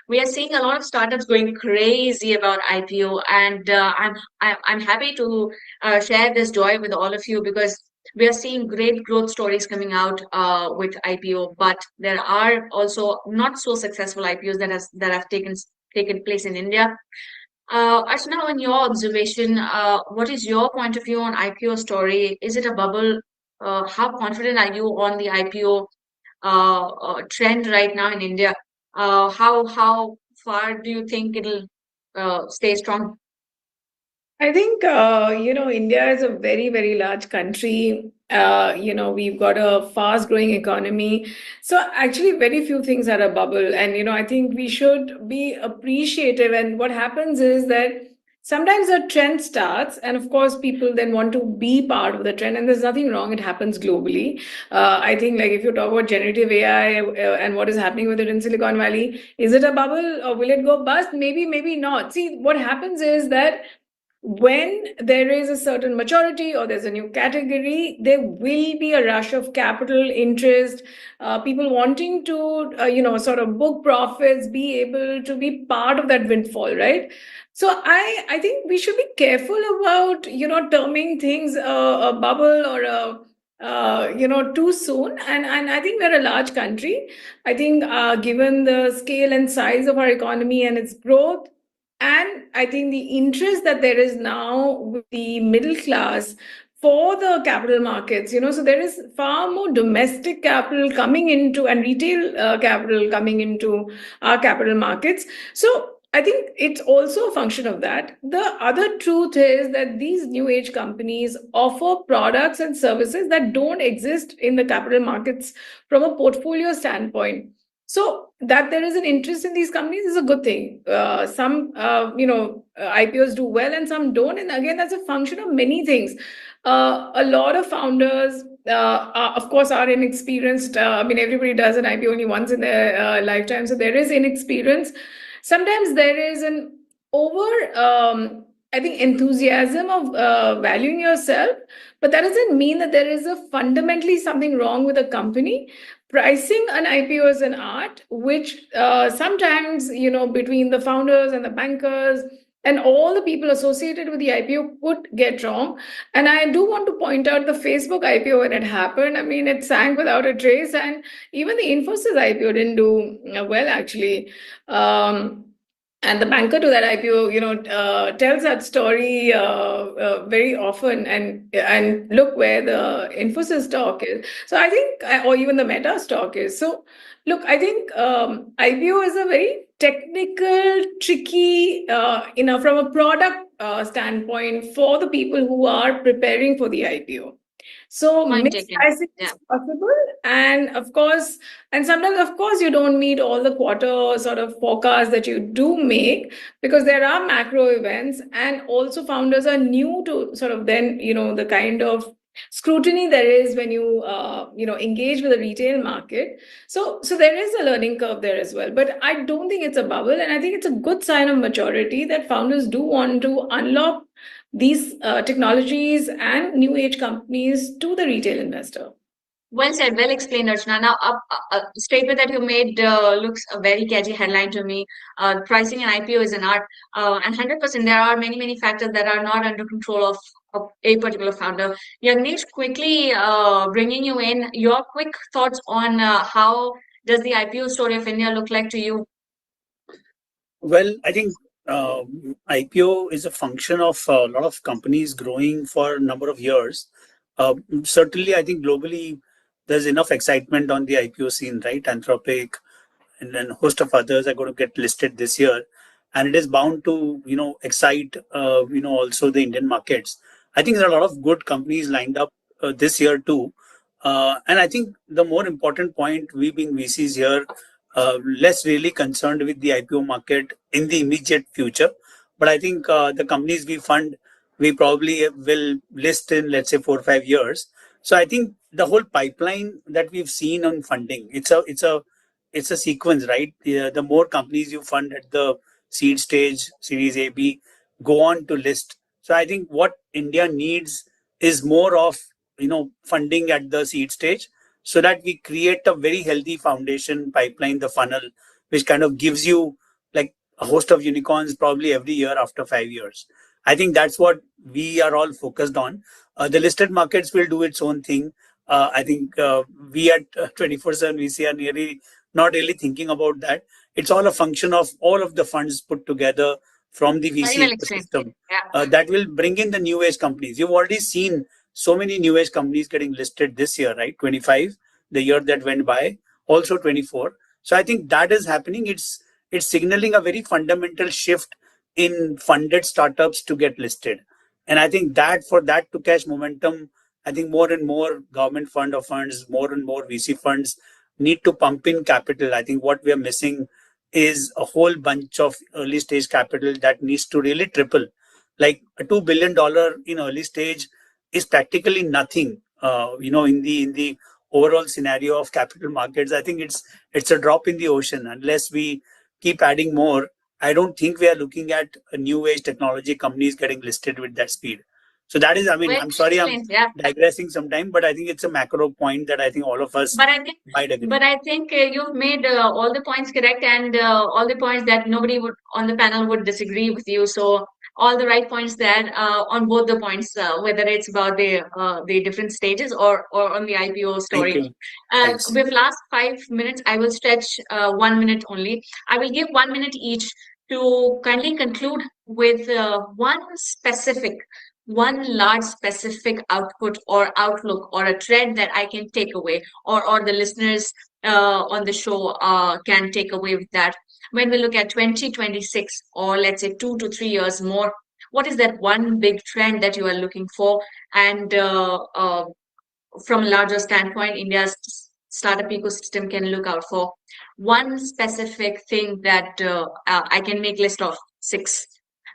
We are seeing a lot of startups going crazy about IPO, and I'm happy to share this joy with all of you, because we are seeing great growth stories coming out with IPO. But there are also not so successful IPOs that have taken place in India. Archana, on your observation, what is your point of view on IPO story? Is it a bubble? How confident are you on the IPO trend right now in India? How far do you think it'll stay strong? I think, India is a very, very large country. We've got a fast growing economy. So actually, very few things are a bubble. And, I think we should be appreciative. And what happens is that sometimes a trend starts, and of course, people then want to be part of the trend. And there's nothing wrong. It happens globally. I think, like, if you talk about generative AI and what is happening with it in Silicon Valley, is it a bubble or will it go bust? Maybe, maybe not. See, what happens is that when there is a certain maturity or there's a new category, there will be a rush of capital interest, people wanting to, sort of book profits, be able to be part of that windfall, right? So I think we should be careful about, terming things a bubble or too soon. And I think we're a large country. I think given the scale and size of our economy and its growth, and I think the interest that there is now with the middle class for the capital markets, so there is far more domestic capital coming into and retail capital coming into our capital markets. So I think it's also a function of that. The other truth is that these new age companies offer products and services that don't exist in the capital markets from a portfolio standpoint. So that there is an interest in these companies is a good thing. Some, IPOs do well and some don't. And again, that's a function of many things. A lot of founders, of course, are inexperienced. Everybody does an IPO only once in their lifetime. So there is inexperience. Sometimes there is an I think, enthusiasm of valuing yourself, but that doesn't mean that there is fundamentally something wrong with a company. Pricing an IPO is an art, which sometimes, between the founders and the bankers and all the people associated with the IPO could get wrong. And I do want to point out the Facebook IPO when it happened. It sank without a trace, and even the Infosys IPO didn't do well, actually. And the banker to that IPO, tells that story very often. And look where the Infosys stock is. So I think, or even the Meta stock is. So look, I think IPO is a very technical, tricky, from a product standpoint for the people who are preparing for the IPO. So mispricing is possible, and sometimes, of course, you don't meet all the quarter sort of forecasts that you do make, because there are macro events, and also founders are new to sort of then, the kind of scrutiny there is when you engage with the retail market. So there is a learning curve there as well. But I don't think it's a bubble, and I think it's a good sign of maturity that founders do want to unlock these technologies and new age companies to the retail investor. Well said, well explained, Archana. Now, a statement that you made looks a very catchy headline to me. Pricing an IPO is an art, and 100% there are many, many factors that are not under control of a particular founder. Yagnesh, quickly bringing you in, your quick thoughts on how does the IPO story of India look like to you? Well, I think IPO is a function of a lot of companies growing for a number of years. Certainly, I think globally there's enough excitement on the IPO scene, right? Anthropic and then a host of others are going to get listed this year, and it is bound to excite also the Indian markets. I think there are a lot of good companies lined up this year too, and I think the more important point, we being VCs here, less really concerned with the IPO market in the immediate future, but I think the companies we fund, we probably will list in, let's say, 4 or 5 years. So I think the whole pipeline that we've seen on funding, it's a sequence, right? The more companies you fund at the seed stage, Series A, B, go on to list. So I think what India needs is more of funding at the seed stage, so that we create a very healthy foundation pipeline, the funnel, which kind of gives you like a host of unicorns probably every year after 5 years. I think that's what we are all focused on. The listed markets will do its own thing. I think we at 24/7 VC are nearly not really thinking about that. It's all a function of all of the funds put together from the Very VC well explained. ecosystem Yeah. that will bring in the new age companies. You've already seen so many new age companies getting listed this year, right? 25, the year that went by, also 24. So I think that is happening. It's signaling a very fundamental shift in funded startups to get listed. And I think that for that to catch momentum, I think more and more government fund of funds, more and more VC funds need to pump in capital. I think what we are missing is a whole bunch of early stage capital that needs to really triple. Like a $2 billion in early stage is practically nothing. In the overall scenario of capital markets, I think it's a drop in the ocean. Unless we keep adding more, I don't think we are looking at a new age technology companies getting listed with that speed. So that is, I mean, Well I'm sorry, I'm explained. Yeah. digressing sometime, but I think it's a macro point that I think all of us But I think, might agree. but I think you've made all the points correct, and all the points that nobody would on the panel would disagree with you. So all the right points there on both the points, whether it's about the different stages or on the IPO Thank story. you. Thanks. With last 5 minutes, I will stretch 1 minute only. I will give 1 minute each to kindly conclude with one large specific output or outlook or a trend that I can take away, or the listeners on the show can take away with that. When we look at 2026, or let's say 2 to 3 years more, what is that one big trend that you are looking for? And from a larger standpoint, India's startup ecosystem can look out for one specific thing that I can make list of 6.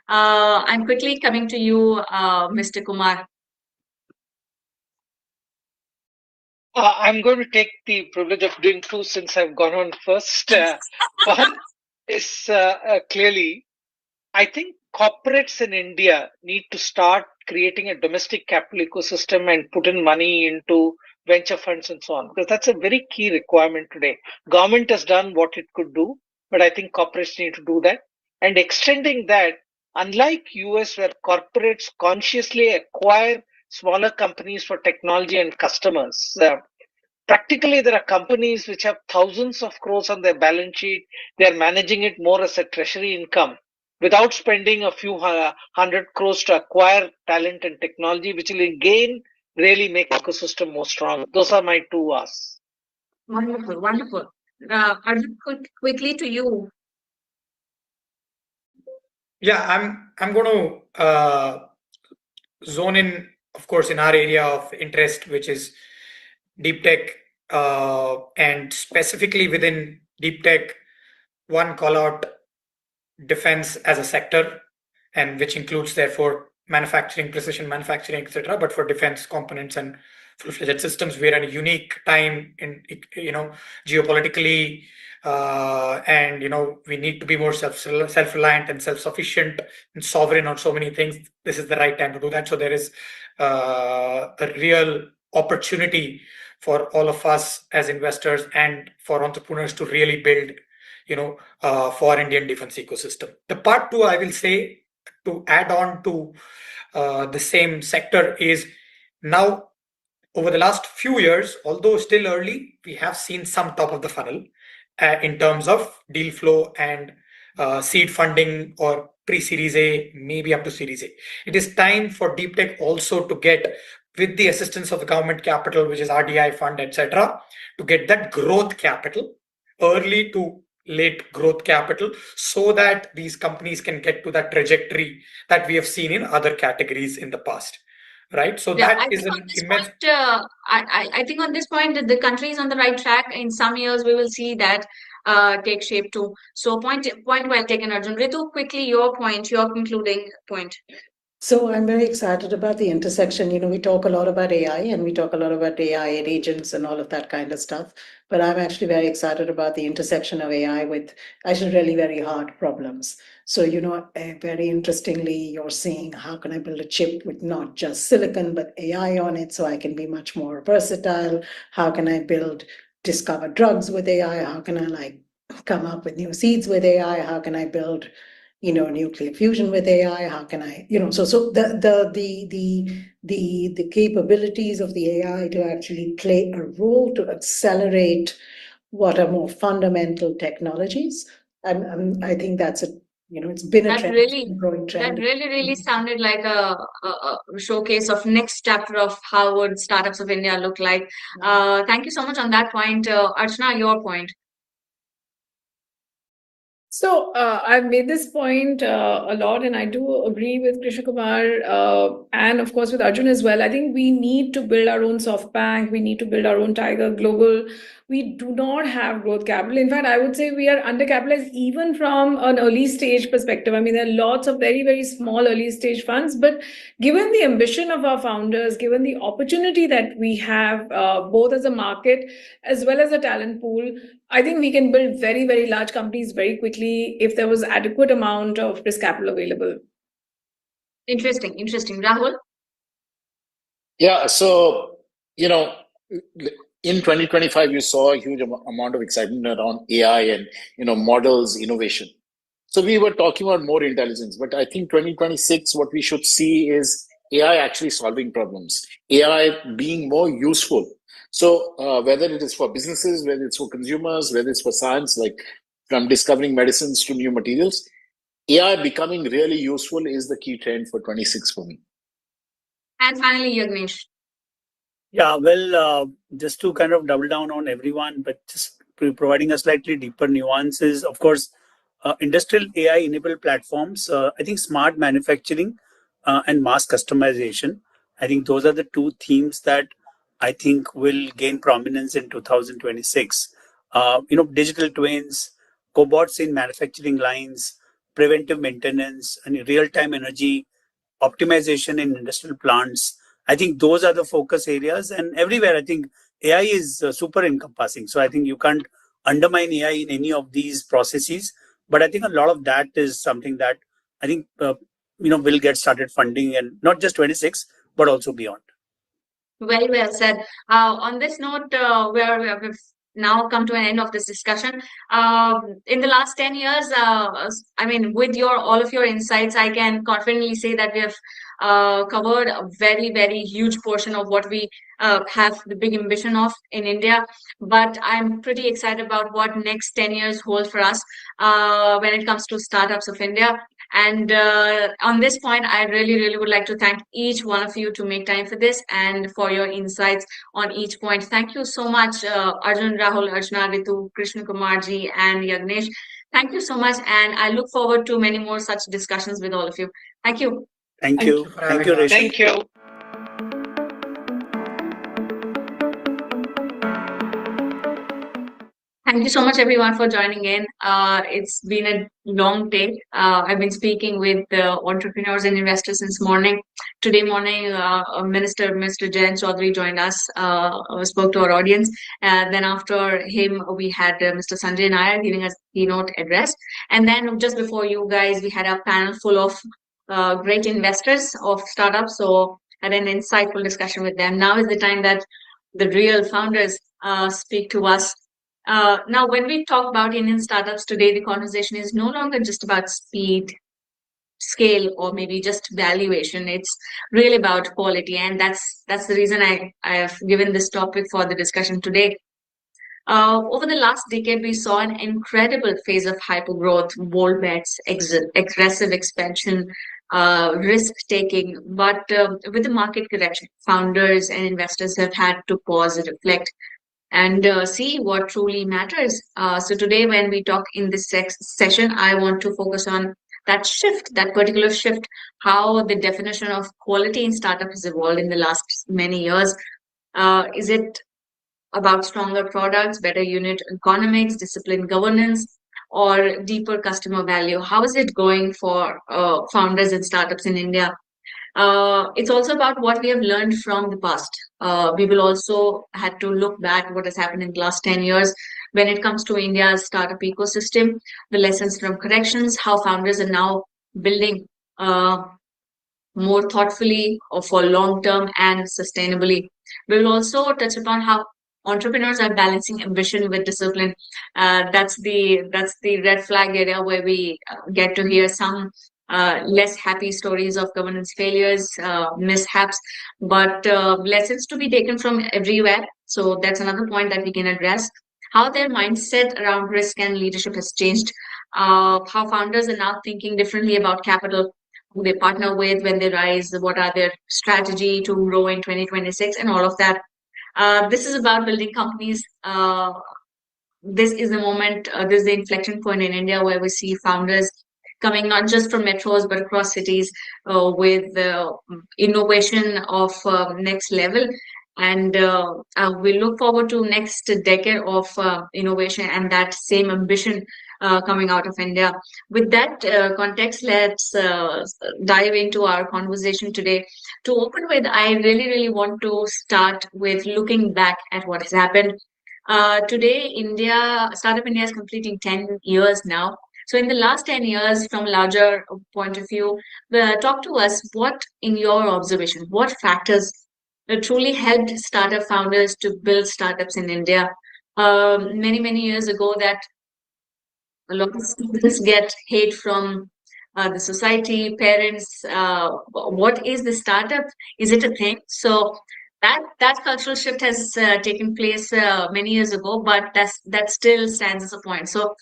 I'm quickly coming to you, Mr. Kumar. I'm going to take the privilege of doing 2 since I've gone on first. One is clearly, I think corporates in India need to start creating a domestic capital ecosystem and put in money into venture funds and so on, because that's a very key requirement today. Government has done what it could do, but I think corporates need to do that. And extending that, unlike US, where corporates consciously acquire smaller companies for technology and customers, practically there are companies which have thousands of crores on their balance sheet. They are managing it more as a treasury income without spending a few hundred crores to acquire talent and technology, which will again really make ecosystem more strong. Those are my 2 asks. Wonderful, wonderful. Arjun, quickly to you. Yeah, I'm going to zone in, of course, in our area of interest, which is deep tech, and specifically within deep tech, one call out defense as a sector, and which includes therefore manufacturing, precision manufacturing, etc., but for defense components and full-fledged systems. We're in a unique time in, geopolitically, and we need to be more self-reliant and self-sufficient and sovereign on so many things. This is the right time to do that. So there is a real opportunity for all of us as investors and for entrepreneurs to really build, for Indian defense ecosystem. The part two, I will say, to add on to the same sector is now over the last few years, although still early, we have seen some top of the funnel in terms of deal flow and seed funding or pre-series A, maybe up to series A. It is time for deep tech also to get, with the assistance of the government capital, which is RDI fund, etc., to get that growth capital, early to late growth capital, so that these companies can get to that trajectory that we have seen in other categories in the past. Right. So Yeah, that I is think on an this immense. point, I think on this point that the country is on the right track. In some years, we will see that take shape too. So point well taken, Arjun. Ritu, quickly your point, your concluding point. So I'm very excited about the intersection. We talk a lot about AI and we talk a lot about AI and agents and all of that kind of stuff. But I'm actually very excited about the intersection of AI with actually really very hard problems. So, very interestingly, you're seeing how can I build a chip with not just silicon, but AI on it so I can be much more versatile? How can I discover drugs with AI? How can I come up with new seeds with AI? How can I build nuclear fusion with AI? How can I, so the capabilities of the AI to actually play a role to accelerate what are more fundamental technologies. I think that's it's been a That trend, really, a growing trend. that really sounded like a showcase of next chapter of how would startups of India look like. Thank you so much on that point. Archana, your point. So I've made this point a lot, and I do agree with Krishna Kumar and of course with Arjun as well. I think we need to build our own SoftBank. We need to build our own Tiger Global. We do not have growth capital. In fact, I would say we are undercapitalized even from an early stage perspective. I mean, there are lots of very, very small early stage funds, but given the ambition of our founders, given the opportunity that we have both as a market as well as a talent pool, I think we can build very, very large companies very quickly if there was adequate amount of risk capital available. Interesting. Rahul? Yeah, so, in 2025, you saw a huge amount of excitement around AI and, models, innovation. So we were talking about more intelligence, but I think 2026, what we should see is AI actually solving problems, AI being more useful. So whether it is for businesses, whether it's for consumers, whether it's for science, like from discovering medicines to new materials, AI becoming really useful is the key trend for 26 for me. And finally, Yagnesh. Yeah, well, just to kind of double down on everyone, but just providing a slightly deeper nuances, of course, industrial AI enabled platforms, I think smart manufacturing and mass customization. I think those are the two themes that I think will gain prominence in 2026. Digital twins, cobots in manufacturing lines, preventive maintenance, and real-time energy optimization in industrial plants. I think those are the focus areas, and everywhere I think AI is super encompassing. So I think you can't undermine AI in any of these processes. But I think a lot of that is something that I think will get started funding, and not just 26, but also beyond. Very well said. On this note, we've now come to an end of this discussion. In the last 10 years, I mean, with all of your insights, I can confidently say that we have covered a very, very huge portion of what we have the big ambition of in India. But I'm pretty excited about what next 10 years hold for us when it comes to startups of India. And on this point, I really, really would like to thank each one of you to make time for this and for your insights on each point. Thank you so much, Arjun, Rahul, Archana, Ritu, Krishna Kumarji, and Yagnesh. Thank you so much. And I look forward to many more such discussions with all of you. Thank you. Thank you. Thank you, Resham. Thank you. Thank you so much, everyone, for joining in. It's been a long day. I've been speaking with entrepreneurs and investors since morning. Today morning, Mr. Jayan Chaudhary joined us, spoke to our audience. Then after him, we had Mr. Sanjay Nair giving us a keynote address. And then just before you guys, we had a panel full of great investors of startups. So had an insightful discussion with them. Now is the time that the real founders speak to us. Now, when we talk about Indian startups today, the conversation is no longer just about speed, scale, or maybe just valuation. It's really about quality, and that's the reason I have given this topic for the discussion today. Over the last decade, we saw an incredible phase of hypergrowth, bold bets, aggressive expansion, risk taking. But with the market correction, founders and investors have had to pause and reflect and see what truly matters. So today, when we talk in this session, I want to focus on that shift, that particular shift, how the definition of quality in startup has evolved in the last many years. Is it about stronger products, better unit economics, disciplined governance, or deeper customer value? How is it going for founders and startups in India? It's also about what we have learned from the past. We will also had to look back what has happened in the last 10 years when it comes to India's startup ecosystem, the lessons from corrections, how founders are now building more thoughtfully or for long term and sustainably. We will also touch upon how entrepreneurs are balancing ambition with discipline. That's the red flag area where we get to hear some less happy stories of governance failures, mishaps, but lessons to be taken from everywhere. So that's another point that we can address. How their mindset around risk and leadership has changed. How founders are now thinking differently about capital, who they partner with when they rise, what are their strategy to grow in 2026, and all of that. This is about building companies. This is the moment, this is the inflection point in India where we see founders coming not just from metros but across cities with innovation of next level. And we look forward to next decade of innovation and that same ambition coming out of India. With that context, let's dive into our conversation today. To open with, I really, really want to start with looking back at what has happened. Today, Startup India is completing 10 years now. So in the last 10 years, from a larger point of view, talk to us, what, in your observation, what factors truly helped startup founders to build startups in India? Many, many years ago, that a lot of students get hate from the society, parents. What is the startup? Is it a thing? So that cultural shift has taken place many years ago, but that still stands as a point. So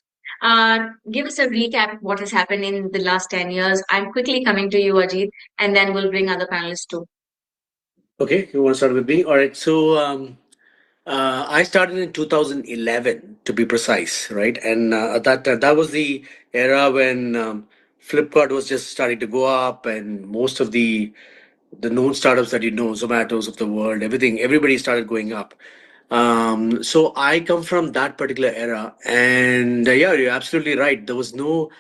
give us a recap of what has happened in the last 10 years. I'm quickly coming to you, Ajit, and then we'll bring other panelists too. Okay, you want to start with me? All right. So I started in 2011, to be precise, right? And that was the era when Flipkart was just starting to go up, and most of the known startups that you know, Zomatos of the world, everybody started going up. So I come from that particular era, and yeah, you're absolutely right. There was no,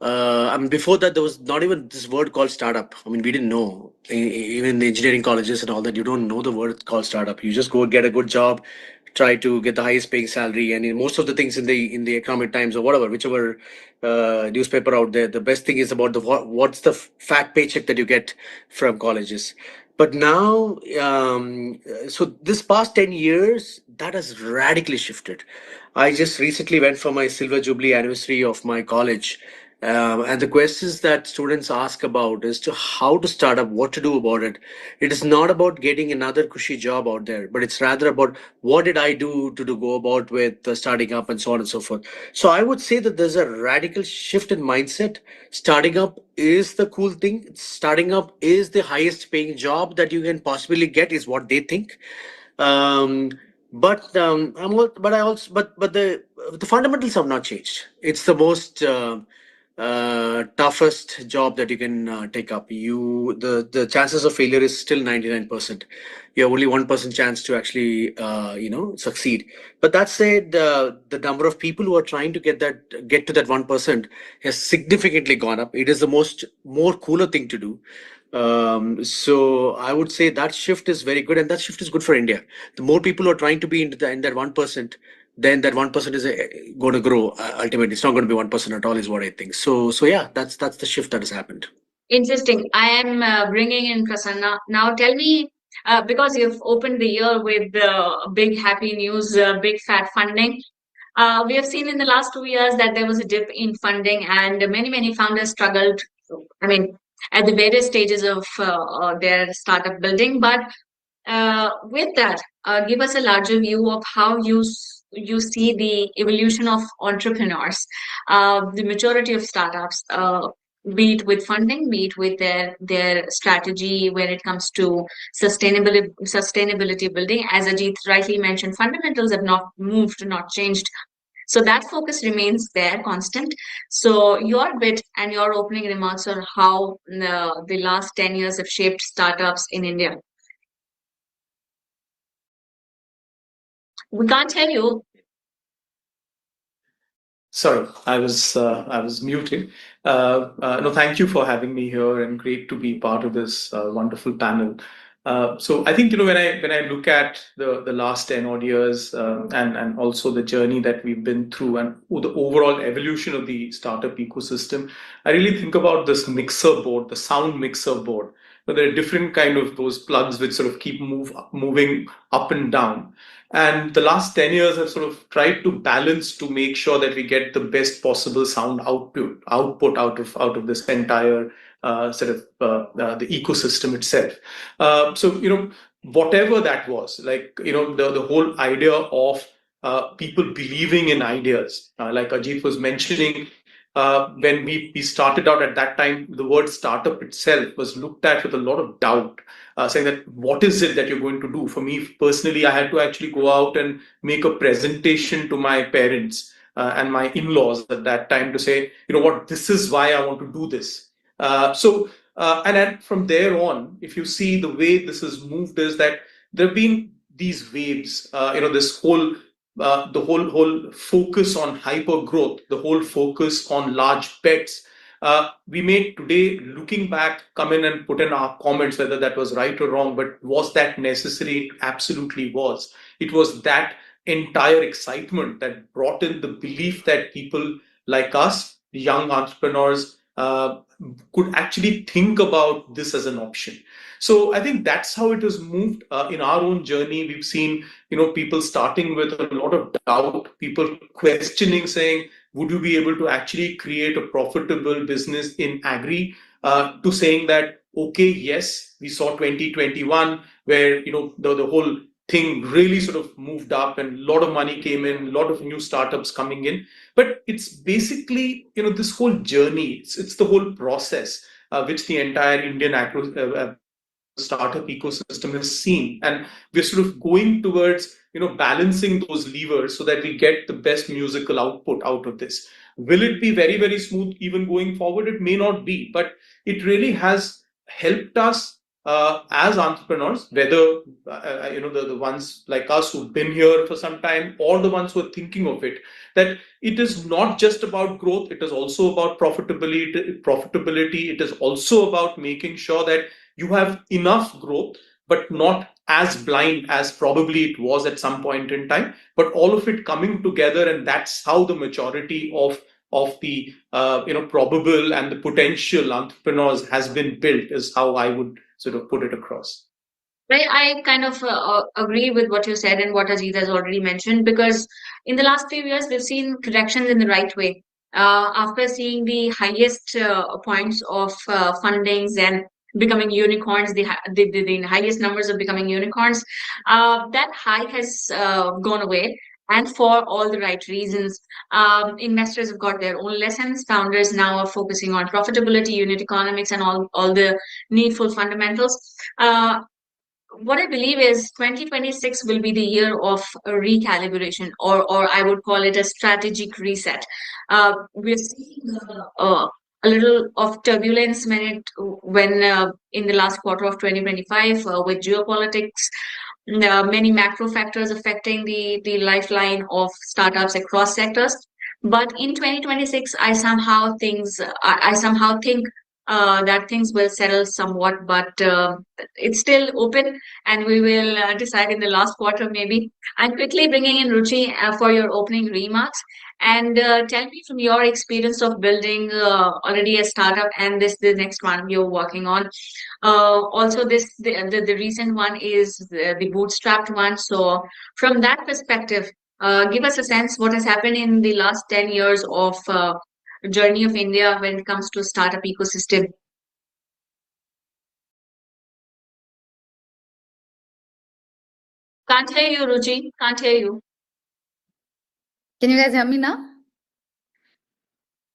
I mean, before that, there was not even this word called startup. I mean, we didn't know. Even in the engineering colleges and all that, you don't know the word called startup. You just go get a good job, try to get the highest paying salary, and in most of the things in the Economic Times or whatever, whichever newspaper out there, the best thing is about what's the fat paycheck that you get from colleges. But now, so this past 10 years, that has radically shifted. I just recently went for my silver jubilee anniversary of my college. And the questions that students ask about is to how to start up, what to do about it. It is not about getting another cushy job out there, but it's rather about what did I do to go about with starting up and so on and so forth. So I would say that there's a radical shift in mindset. Starting up is the cool thing. Starting up is the highest paying job that you can possibly get, is what they think. Um, but I also but the fundamentals have not changed. It's the most toughest job that you can take up. The chances of failure is still 99%. You have only 1% chance to actually succeed. But that said, the number of people who are trying to get to that 1% has significantly gone up. It is the more cooler thing to do. So I would say that shift is very good, and that shift is good for India. The more people who are trying to be in that 1%, then that 1% is going to grow. Ultimately, it's not going to be 1% at all, is what I think. So yeah, that's the shift that has happened. Interesting. I am bringing in Prasanna. Now, tell me, because you've opened the year with big happy news, big fat funding. We have seen in the last 2 years that there was a dip in funding, and many founders struggled. I mean, at the various stages of their startup building. But with that, give us a larger view of how you see the evolution of entrepreneurs, the maturity of startups, be it with funding, be it with their strategy when it comes to sustainability building. As Ajit rightly mentioned, fundamentals have not moved, not changed. So that focus remains there, constant. So your bit and your opening remarks on how the last 10 years have shaped startups in India. We can't tell you. Sorry, I was muted. No, thank you for having me here, and great to be part of this wonderful panel. So I think when I look at the last 10 odd years, and also the journey that we've been through, and the overall evolution of the startup ecosystem, I really think about this mixer board, the sound mixer board. There are different kind of those plugs which sort of keep moving up and down. And the last 10 years have sort of tried to balance to make sure that we get the best possible sound output out of this entire the ecosystem itself. So whatever that was, like the whole idea of people believing in ideas, like Ajit was mentioning. When we started out at that time, the word startup itself was looked at with a lot of doubt, saying that what is it that you're going to do? For me personally, I had to actually go out and make a presentation to my parents and my in-laws at that time to say, what, this is why I want to do this. And then from there on, if you see the way this has moved, is that there have been these waves. This whole the whole focus on hyper growth, the whole focus on large bets. We may today, looking back, come in and put in our comments whether that was right or wrong, but was that necessary? It absolutely was. It was that entire excitement that brought in the belief that people like us, young entrepreneurs, could actually think about this as an option. So I think that's how it has moved in our own journey. We've seen, people starting with a lot of doubt, people questioning, saying, would you be able to actually create a profitable business in agri? To saying that, okay, yes, we saw 2021 where, the whole thing really sort of moved up and a lot of money came in, a lot of new startups coming in. But it's basically, this whole journey, it's the whole process which the entire Indian startup ecosystem has seen, and we're sort of going towards balancing those levers so that we get the best musical output out of this. Will it be very, very smooth even going forward? It may not be, but it really has helped us as entrepreneurs, whether the ones like us who've been here for some time, or the ones who are thinking of it, that it is not just about growth, it is also about profitability. It is also about making sure that you have enough growth, but not as blind as probably it was at some point in time, but all of it coming together. And that's how the majority of the probable and the potential entrepreneurs has been built, is how I would sort of put it across. I kind of agree with what you said and what Ajit has already mentioned, because in the last few years, we've seen corrections in the right way. After seeing the highest points of fundings and becoming unicorns, the highest numbers of becoming unicorns, that high has gone away. And for all the right reasons, investors have got their own lessons. Founders now are focusing on profitability, unit economics, and all the needful fundamentals. what I believe is 2026 will be the year of a recalibration, or I would call it a strategic reset. We're seeing a little of turbulence when in the last quarter of 2025 with geopolitics, many macro factors affecting the lifeline of startups across sectors. But in 2026, I somehow think that things will settle somewhat, but it's still open, and we will decide in the last quarter maybe. I'm quickly bringing in Ruchi for your opening remarks, and tell me from your experience of building already a startup and this the next one you're working on. Also, the recent one is the bootstrapped one. So, from that perspective, give us a sense what has happened in the last 10 years of journey of India when it comes to startup ecosystem. Can't hear you, Ruchi. Can't hear you. Can you guys hear me now?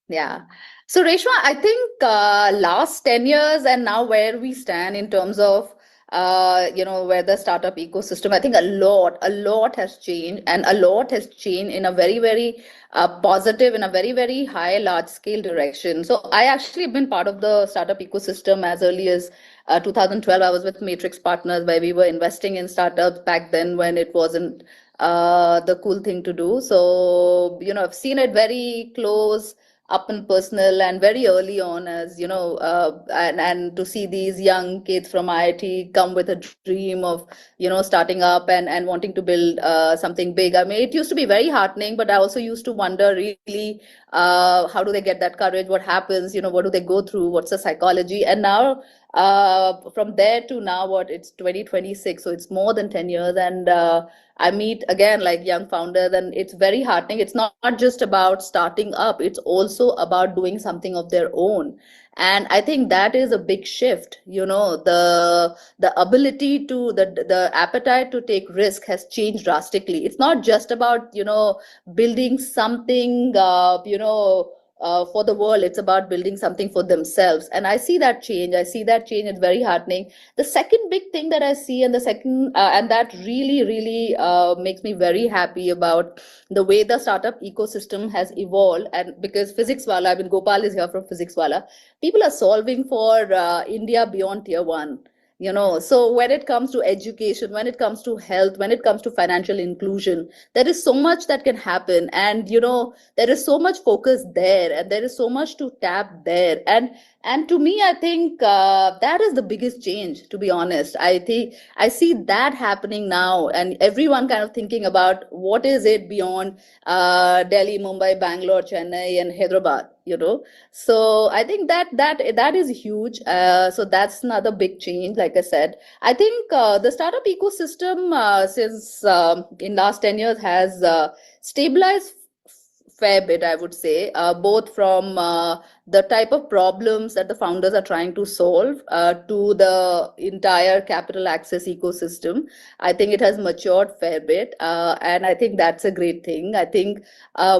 Yeah. So, Reshma, I think last 10 years and now where we stand in terms of where the startup ecosystem, I think a lot has changed, and a lot has changed in a very, very positive, in a very, very high, large scale direction. So I actually have been part of the startup ecosystem as early as 2012. I was with Matrix Partners, where we were investing in startups back then when it wasn't the cool thing to do. So, I've seen it very close, up and personal, and very early on, as and to see these young kids from IIT come with a dream of starting up and wanting to build something big. I mean, it used to be very heartening, but I also used to wonder really how do they get that courage, what happens, what do they go through, what's the psychology. And now from there to now, it's 2026, so it's more than 10 years. And I meet again like young founders, and it's very heartening. It's not just about starting up, it's also about doing something of their own. And I think that is a big shift. The ability to the appetite to take risk has changed drastically. It's not just about building something for the world. It's about building something for themselves, and I see that change. It's very heartening. The second big thing that I see, and the second and that really really makes me very happy about the way the startup ecosystem has evolved. And because Physics Wala, I mean, Gopal is here from Physics Wala, people are solving for India beyond tier 1. So when it comes to education, when it comes to health, when it comes to financial inclusion, there is so much that can happen. And there is so much focus there, and there is so much to tap there. And to me, I think that is the biggest change, to be honest. I think I see that happening now, and everyone kind of thinking about what is it beyond Delhi, Mumbai, Bangalore, Chennai, and Hyderabad. So I think that is huge. So that's another big change. Like I said, I think the startup ecosystem since in last 10 years has stabilized fair bit, I would say, both from the type of problems that the founders are trying to solve to the entire capital access ecosystem. I think it has matured fair bit, and I think that's a great thing. I think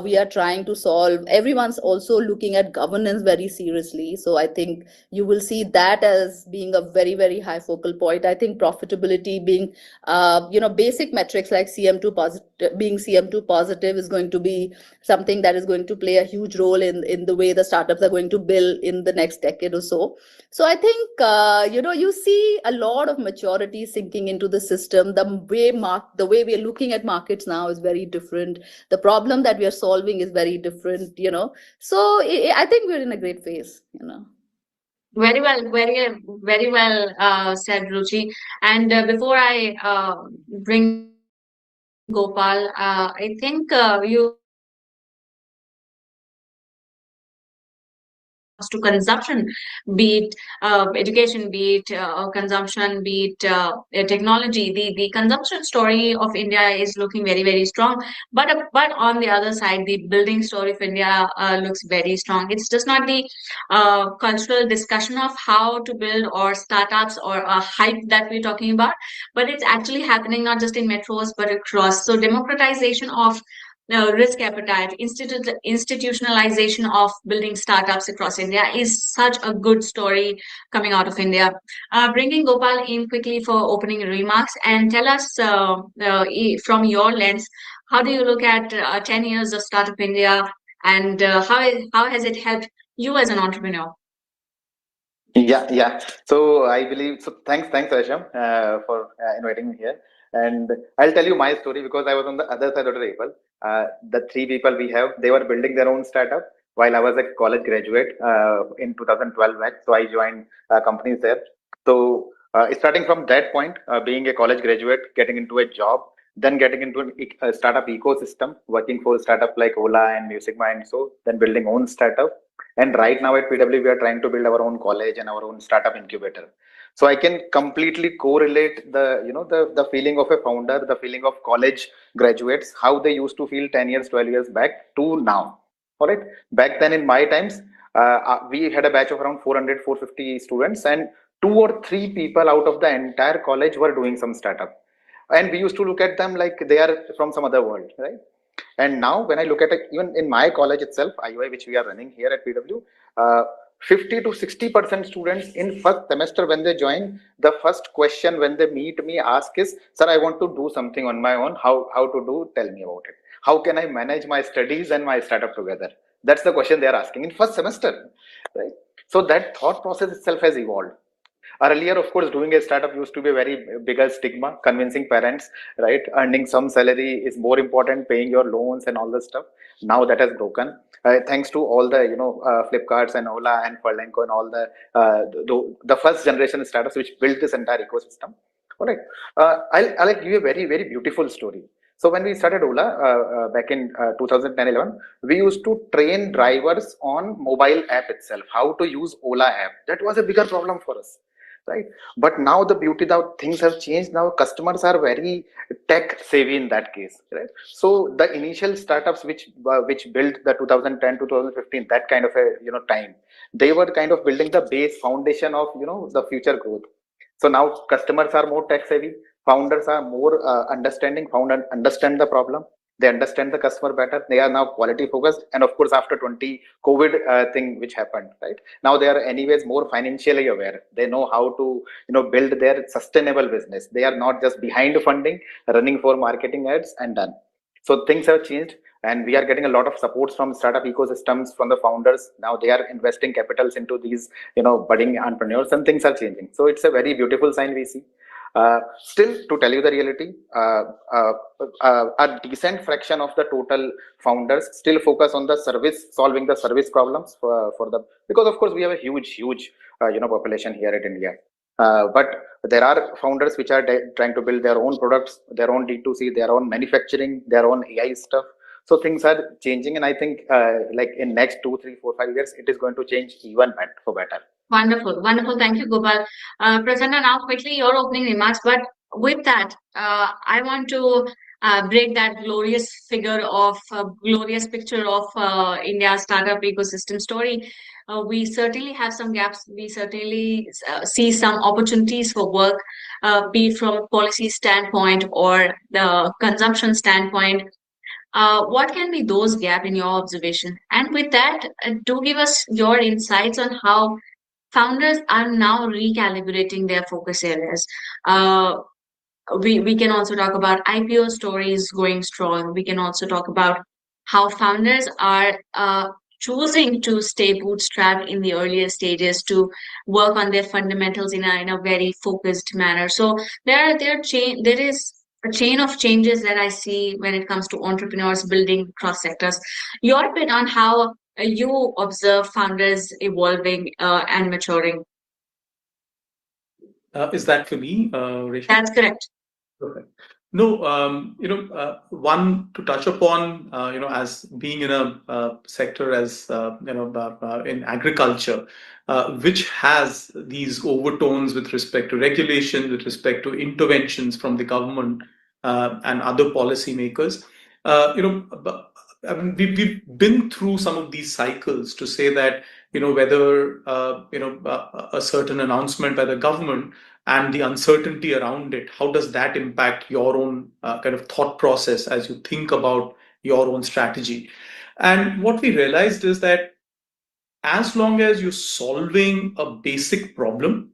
we are trying to solve. Everyone's also looking at governance very seriously. So I think you will see that as being a very, very high focal point. I think profitability being, basic metrics like CM2 positive, being CM2 positive is going to be something that is going to play a huge role in the way the startups are going to build in the next decade or so. So I think, you see a lot of maturity sinking into the system. The way we are looking at markets now is very different. The problem that we are solving is very different, So I think we're in a great phase, Very well, very well said, Ruchi. And before I bring Gopal, I think you to consumption, be it education, be it consumption, be it technology. The consumption story of India is looking very, very strong. But on the other side, the building story of India looks very strong. It's just not the cultural discussion of how to build or startups or a hype that we're talking about, but it's actually happening not just in metros but across. So democratization of risk appetite, institutionalization of building startups across India is such a good story coming out of India. Bringing Gopal in quickly for opening remarks, and tell us from your lens, how do you look at 10 years of Startup India, and how has it helped you as an entrepreneur? Yeah. So I believe so. Thanks, Rasham, for inviting me here. And I'll tell you my story because I was on the other side of the table. The three people we have, they were building their own startup while I was a college graduate in 2012. So I joined companies there. So starting from that point, being a college graduate, getting into a job, then getting into a startup ecosystem, working for startup like Ola and Music Mind. So then building own startup, and right now at PW, we are trying to build our own college and our own startup incubator. So I can completely correlate the feeling of a founder, the feeling of college graduates, how they used to feel 10 years, 12 years back to now. All right. Back then in my times, we had a batch of around 400, 450 students, and two or three people out of the entire college were doing some startup. And we used to look at them like they are from some other world, right? And now when I look at it, even in my college itself, IUI, which we are running here at PW, 50 to 60% students in first semester when they join, the first question when they meet me ask is, sir, I want to do something on my own. How to do? Tell me about it. How can I manage my studies and my startup together? That's the question they are asking in first semester, right? So that thought process itself has evolved. Earlier, of course, doing a startup used to be a very bigger stigma, convincing parents, right? Earning some salary is more important, paying your loans and all this stuff. Now that has broken. Thanks to all the, Flipkarts and Ola and Furlenco and all the first generation startups which built this entire ecosystem. All right. I'll give you a very, very beautiful story. So when we started Ola back in 2010-11, we used to train drivers on mobile app itself, how to use Ola app. That was a bigger problem for us, right? But now the beauty that things have changed. Now customers are very tech savvy in that case, right? So the initial startups which built the 2010 2015, that kind of a time, they were kind of building the base foundation of the future growth. So now customers are more tech savvy, founders are more understanding, founder understand the problem, they understand the customer better, they are now quality focused. And of course after 20 COVID thing which happened, right, now they are anyways more financially aware. They know how to build their sustainable business. They are not just behind funding, running for marketing ads and done. So things have changed, and we are getting a lot of supports from startup ecosystems, from the founders. Now they are investing capitals into these budding entrepreneurs, and things are changing. So it's a very beautiful sign we see. Still, to tell you the reality, a decent fraction of the total founders still focus on the service, solving the service problems for the, because of course we have a huge population here at India. But there are founders which are trying to build their own products, their own D2C, their own manufacturing, their own AI stuff. So things are changing, and I think like in next 2, 3, 4, 5 years, it is going to change even for better. Wonderful, wonderful. Thank you, Gopal. Prasanna, now quickly your opening remarks. But with that, I want to break that glorious glorious picture of India's startup ecosystem story. We certainly have some gaps. We certainly see some opportunities for work, be it from a policy standpoint or the consumption standpoint. What can be those gaps in your observation? And with that, do give us your insights on how founders are now recalibrating their focus areas. We can also talk about IPO stories going strong. We can also talk about how founders are choosing to stay bootstrapped in the earlier stages to work on their fundamentals in a very focused manner. So there is a chain of changes that I see when it comes to entrepreneurs building cross sectors. Your bit on how you observe founders evolving and maturing. Is that for me, Resham? That's correct. Perfect. No, one to touch upon, as being in a sector as, in agriculture, which has these overtones with respect to regulation, with respect to interventions from the government and other policymakers. I mean, we've been through some of these cycles to say that, whether, a certain announcement by the government and the uncertainty around it, how does that impact your own kind of thought process as you think about your own strategy. And what we realized is that as long as you're solving a basic problem,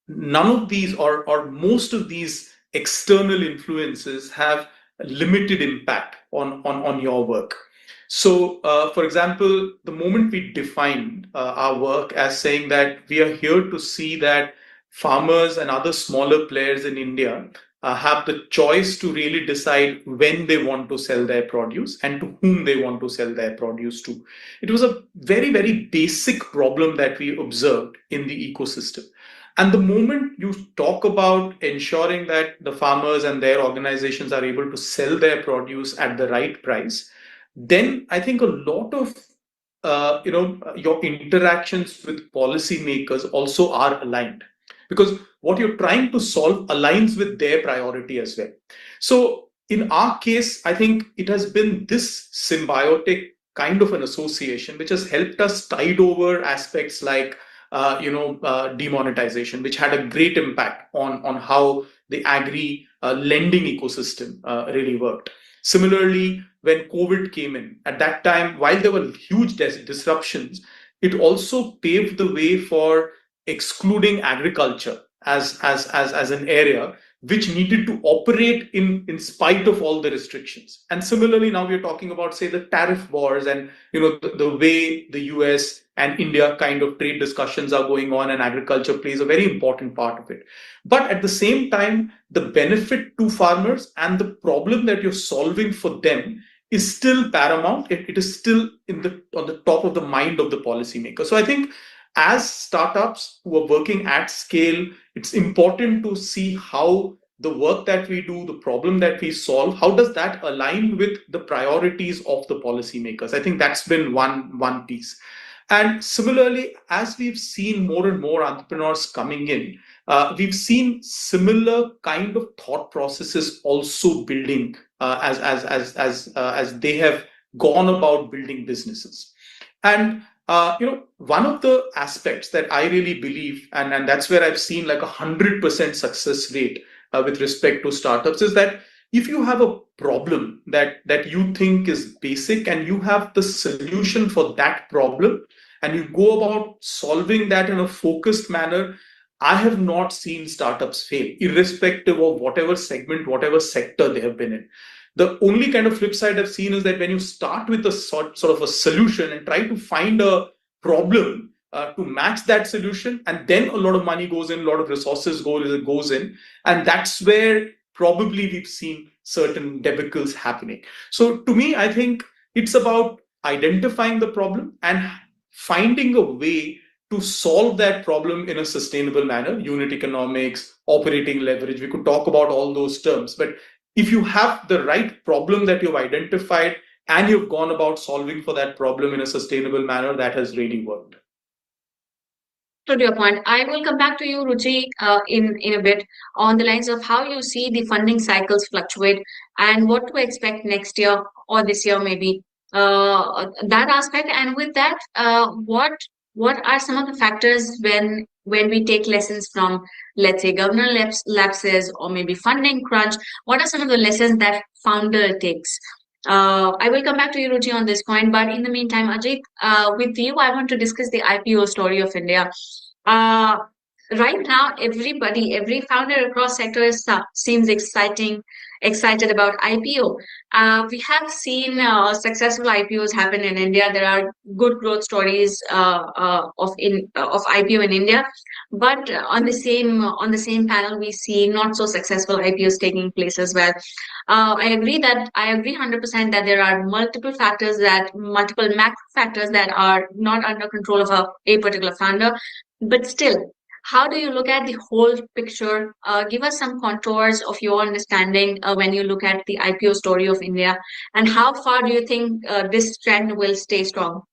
none of these or most of these external influences have limited impact on your work. So, for example, the moment we define our work as saying that we are here to see that farmers and other smaller players in India have the choice to really decide when they want to sell their produce and to whom they want to sell their produce to. It was a very, very basic problem that we observed in the ecosystem. And the moment you talk about ensuring that the farmers and their organizations are able to sell their produce at the right price, then I think a lot of your interactions with policymakers also are aligned, because what you're trying to solve aligns with their priority as well. So in our case, I think it has been this symbiotic kind of an association which has helped us tide over aspects like demonetization, which had a great impact on how the agri lending ecosystem really worked. Similarly, when COVID came in, at that time, while there were huge disruptions, it also paved the way for excluding agriculture as an area which needed to operate in spite of all the restrictions. And similarly, now we're talking about, say, the tariff wars and the way the US and India kind of trade discussions are going on, and agriculture plays a very important part of it. But at the same time, the benefit to farmers and the problem that you're solving for them is still paramount. It is still on the top of the mind of the policymaker. So I think as startups who are working at scale, it's important to see how the work that we do, the problem that we solve, how does that align with the priorities of the policymakers? I think that's been one piece. And similarly, as we've seen more and more entrepreneurs coming in, we've seen similar kind of thought processes also building as they have gone about building businesses. And one of the aspects that I really believe, and that's where I've seen like 100% success rate with respect to startups, is that if you have a problem that you think is basic and you have the solution for that problem and you go about solving that in a focused manner, I have not seen startups fail, irrespective of whatever segment, whatever sector they have been in. The only kind of flip side I've seen is that when you start with a sort of a solution and try to find a problem to match that solution, and then a lot of money goes in, a lot of resources goes in, and that's where probably we've seen certain debacles happening. So to me, I think it's about identifying the problem and finding a way to solve that problem in a sustainable manner. Unit economics, operating leverage, we could talk about all those terms, but if you have the right problem that you've identified and you've gone about solving for that problem in a sustainable manner, that has really worked. To your point, I will come back to you, Ruchi, in a bit on the lines of how you see the funding cycles fluctuate and what to expect next year or this year, maybe that aspect. And with that, what are some of the factors when we take lessons from, let's say, governance lapses or maybe funding crunch? What are some of the lessons that founder takes? I will come back to you, Ruchi, on this point. But in the meantime, Ajit, with you, I want to discuss the IPO story of India. Uh, right now, every founder across sectors seems excited about IPO. We have seen successful IPOs happen in India. There are good growth stories of IPO in India, but on the same panel, we see not so successful IPOs taking place as well. I agree 100% that there are multiple macro factors that are not under control of a particular founder, but still, how do you look at the whole picture? Give us some contours of your understanding when you look at the IPO story of India, and how far do you think this trend will stay strong?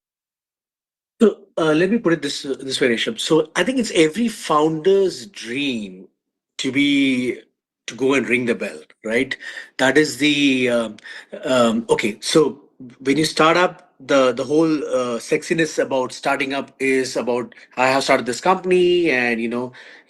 So let me put it this way, Rishabh. So I think it's every founder's dream to go and ring the bell, right? That is the okay. So when you start up, the whole sexiness about starting up is about I have started this company, and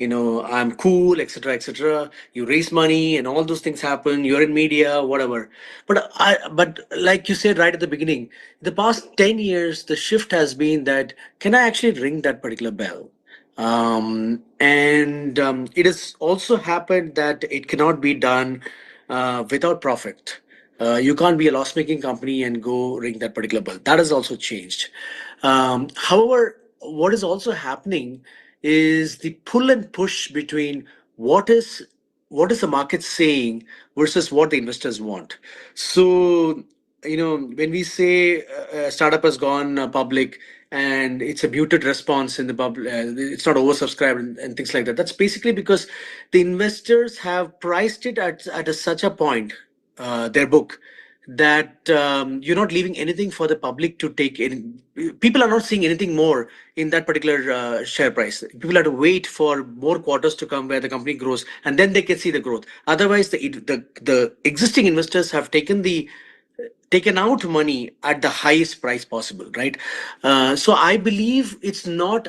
I'm cool, etc., etc. You raise money and all those things happen. You're in media, whatever. But like you said right at the beginning, the past 10 years, the shift has been that can I actually ring that particular bell? And it has also happened that it cannot be done without profit. You can't be a loss-making company and go ring that particular bell. That has also changed. However, what is also happening is the pull and push between what is what is the market saying versus what the investors want. So, when we say a startup has gone public and it's a muted response in the public, it's not oversubscribed and things like that. That's basically because the investors have priced it at such a point, their book, that you're not leaving anything for the public to take in. People are not seeing anything more in that particular share price. People have to wait for more quarters to come where the company grows, and then they can see the growth. Otherwise, the existing investors have taken out money at the highest price possible, right? So I believe it's not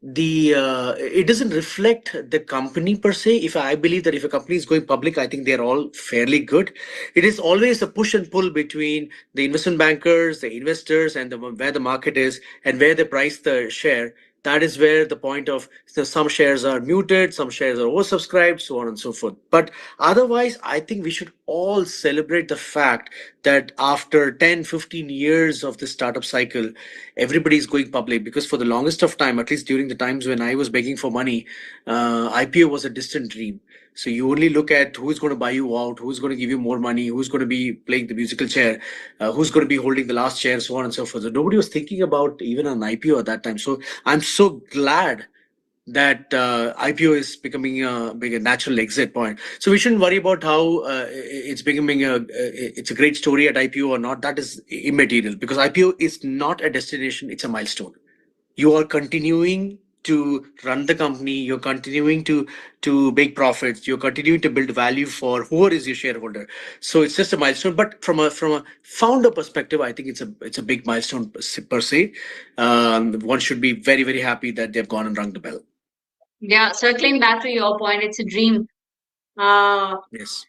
it doesn't reflect the company per se. If I believe that if a company is going public, I think they're all fairly good. It is always a push and pull between the investment bankers, the investors, and where the market is and where they price the share. That is where the point of some shares are muted, some shares are oversubscribed, so on and so forth. But otherwise, I think we should all celebrate the fact that after 10, 15 years of the startup cycle, everybody is going public, because for the longest of time, at least during the times when I was begging for money, IPO was a distant dream. So you only look at who's going to buy you out, who's going to give you more money, who's going to be playing the musical chair, who's going to be holding the last chair, so on and so forth. So nobody was thinking about even an IPO at that time. So I'm so glad that IPO is becoming a natural exit point. So we shouldn't worry about how it's becoming it's a great story at IPO or not. That is immaterial, because IPO is not a destination; it's a milestone. You are continuing to run the company. You're continuing to make profits. You're continuing to build value for whoever is your shareholder. So it's just a milestone. But from a founder perspective, I think it's a big milestone per se. One should be very, very happy that they've gone and rung the bell. Yeah, circling back to your point, it's a dream. Yes.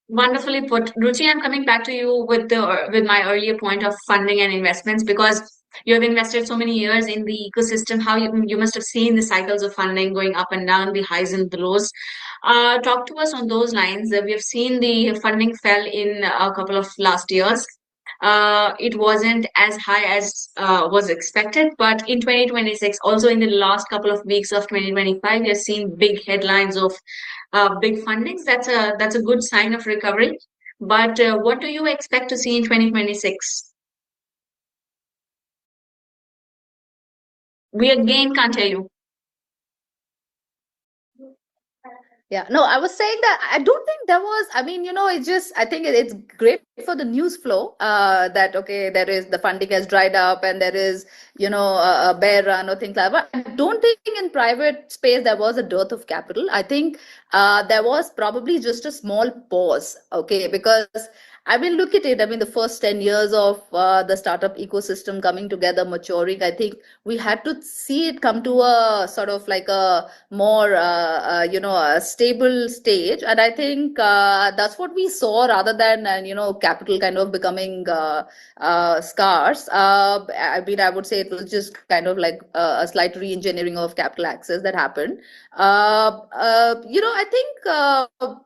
Wonderfully put. Ruchi, I'm coming back to you with my earlier point of funding and investments, because you have invested so many years in the ecosystem. How you must have seen the cycles of funding going up and down, the highs and the lows. Talk to us on those lines. We have seen the funding fell in a couple of last years. It wasn't as high as was expected, but in 2026, also in the last couple of weeks of 2025, we have seen big headlines of big fundings. That's a good sign of recovery. But what do you expect to see in 2026? We again can't hear you. Yeah, no, I was saying that I don't think there was, I mean, it's just, I think it's great for the news flow, that, okay, there is the funding has dried up and there is, a bear run or things like that. But I don't think in private space there was a dearth of capital. I think there was probably just a small pause, okay, because I mean, look at it. I mean, the first 10 years of the startup ecosystem coming together, maturing, I think we had to see it come to a sort of like a more, a stable stage. And I think that's what we saw, rather than, capital kind of becoming scarce. I mean, I would say it was just kind of like a slight re-engineering of capital access that happened. I think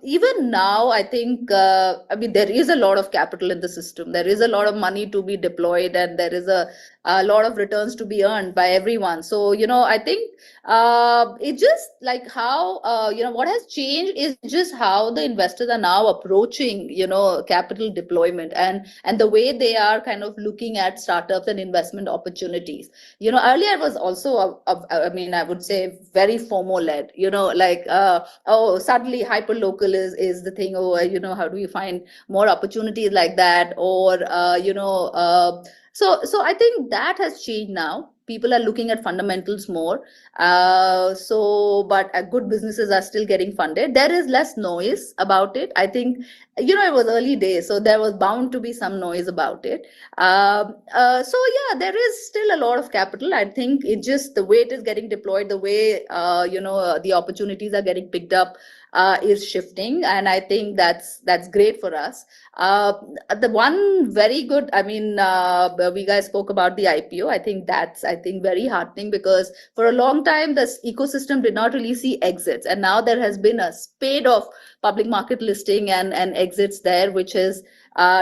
even now, I think, I mean, there is a lot of capital in the system. There is a lot of money to be deployed, and there is a lot of returns to be earned by everyone. So, I think it just like how, what has changed is just how the investors are now approaching, capital deployment, and the way they are kind of looking at startups and investment opportunities. Earlier it was also, I mean, I would say very FOMO led, like, oh, suddenly hyper local is the thing. Oh, how do you find more opportunities like that? Or, so I think that has changed now. People are looking at fundamentals more. But good businesses are still getting funded. There is less noise about it. I think it was early days, so there was bound to be some noise about it. So yeah, there is still a lot of capital. I think it just the way it is getting deployed, the way the opportunities are getting picked up is shifting, and I think that's great for us. Uh, the one very good, I mean, we guys spoke about the IPO. I think that's very heartening, because for a long time this ecosystem did not really see exits, and now there has been a spate of public market listing and exits there, which has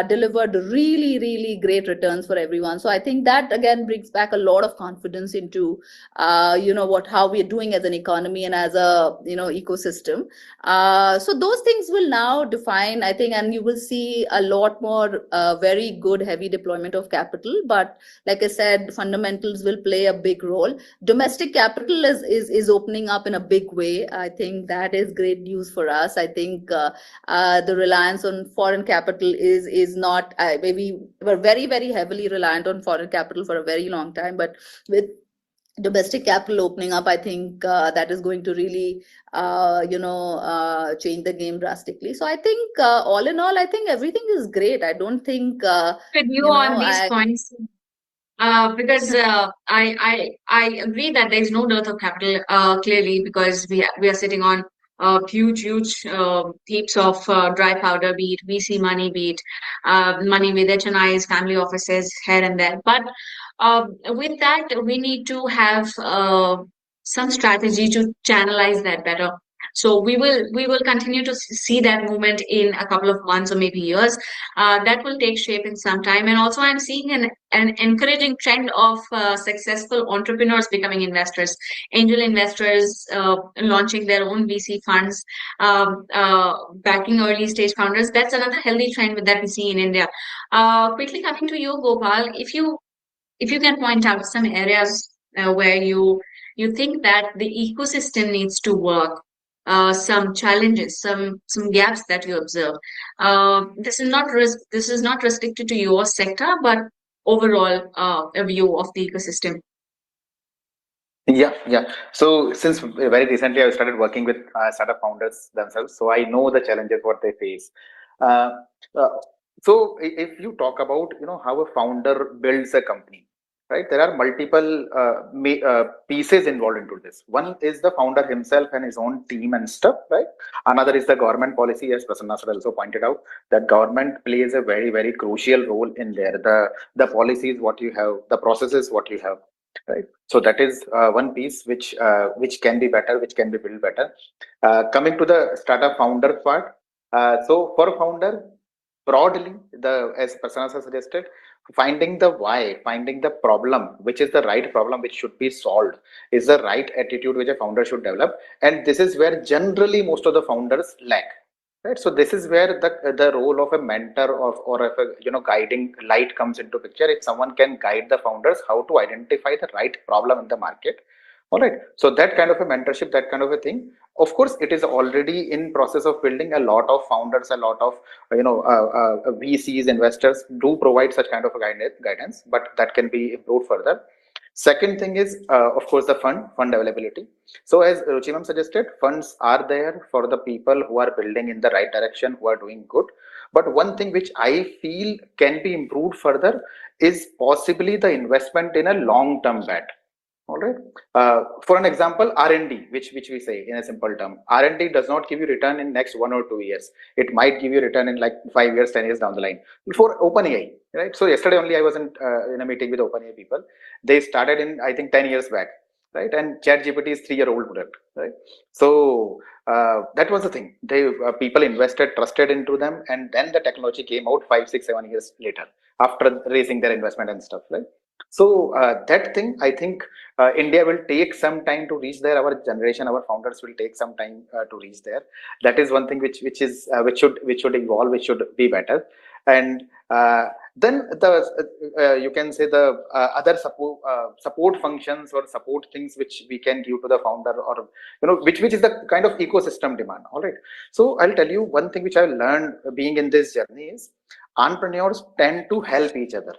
delivered really, really great returns for everyone. So I think that again brings back a lot of confidence into how we are doing as an economy and as a ecosystem. So those things will now define, I think, and you will see a lot more very good heavy deployment of capital. But like I said, fundamentals will play a big role. Domestic capital is opening up in a big way. I think that is great news for us. I think the reliance on foreign capital is not, maybe we're very, very heavily reliant on foreign capital for a very long time, but with domestic capital opening up, I think that is going to really change the game drastically. So I think all in all, I think everything is great. I don't think With you on these I points, because I agree that there is no dearth of capital, clearly, because we are sitting on huge heaps of dry powder, be it VC money, be it money with HNIs, family offices here and there. But with that, we need to have some strategy to channelize that better. So we will continue to see that movement in a couple of months or maybe years. That will take shape in some time. And also, I'm seeing an encouraging trend of successful entrepreneurs becoming investors, angel investors launching their own VC funds, backing early stage founders. That's another healthy trend that we see in India. Quickly coming to you, Gopal, if you can point out some areas where you think that the ecosystem needs to work, some challenges, some gaps that you observe. This is not restricted to your sector, but overall a view of the ecosystem. Yeah. So since very recently I started working with startup founders themselves, so I know the challenges what they face. Uh, uh, so if you talk about how a founder builds a company, right? There are multiple pieces involved into this. One is the founder himself and his own team and stuff, right? Another is the government policy, as Prasanna sir also pointed out, that government plays a very crucial role in there. The policies what you have, the processes what you have, right? So that is one piece which can be better, which can be built better. Coming to the startup founder part, so for founder broadly, the as Prasanna has suggested, finding the why, finding the problem, which is the right problem which should be solved, is the right attitude which a founder should develop. And this is where generally most of the founders lack, right? So this is where the role of a mentor or of a guiding light comes into picture. If someone can guide the founders how to identify the right problem in the market, all right, so that kind of a mentorship, that kind of a thing, of course it is already in process of building. A lot of founders, a lot of VCs, investors do provide such kind of a guidance, but that can be improved further. Second thing is, of course, the fund availability. So as Ruchimam suggested, funds are there for the people who are building in the right direction, who are doing good. But one thing which I feel can be improved further is possibly the investment in a long-term bet. All right. For an example, R&D, which we say in a simple term, R&D does not give you return in next 1 or 2 years. It might give you return in like 5 years, 10 years down the line. For OpenAI, right? So yesterday only I was in a meeting with OpenAI people. They started in I think 10 years back, right? And ChatGPT is 3-year-old product, right? So that was the thing. They people invested, trusted into them, and then the technology came out 5, 6, 7 years later after raising their investment and stuff, right? So that thing, I think India will take some time to reach there. Our generation, our founders will take some time to reach there. That is one thing which should evolve, which should be better. And then you can say the other support functions or support things which we can give to the founder, or which is the kind of ecosystem demand. All right. So I'll tell you one thing which I learned being in this journey is entrepreneurs tend to help each other.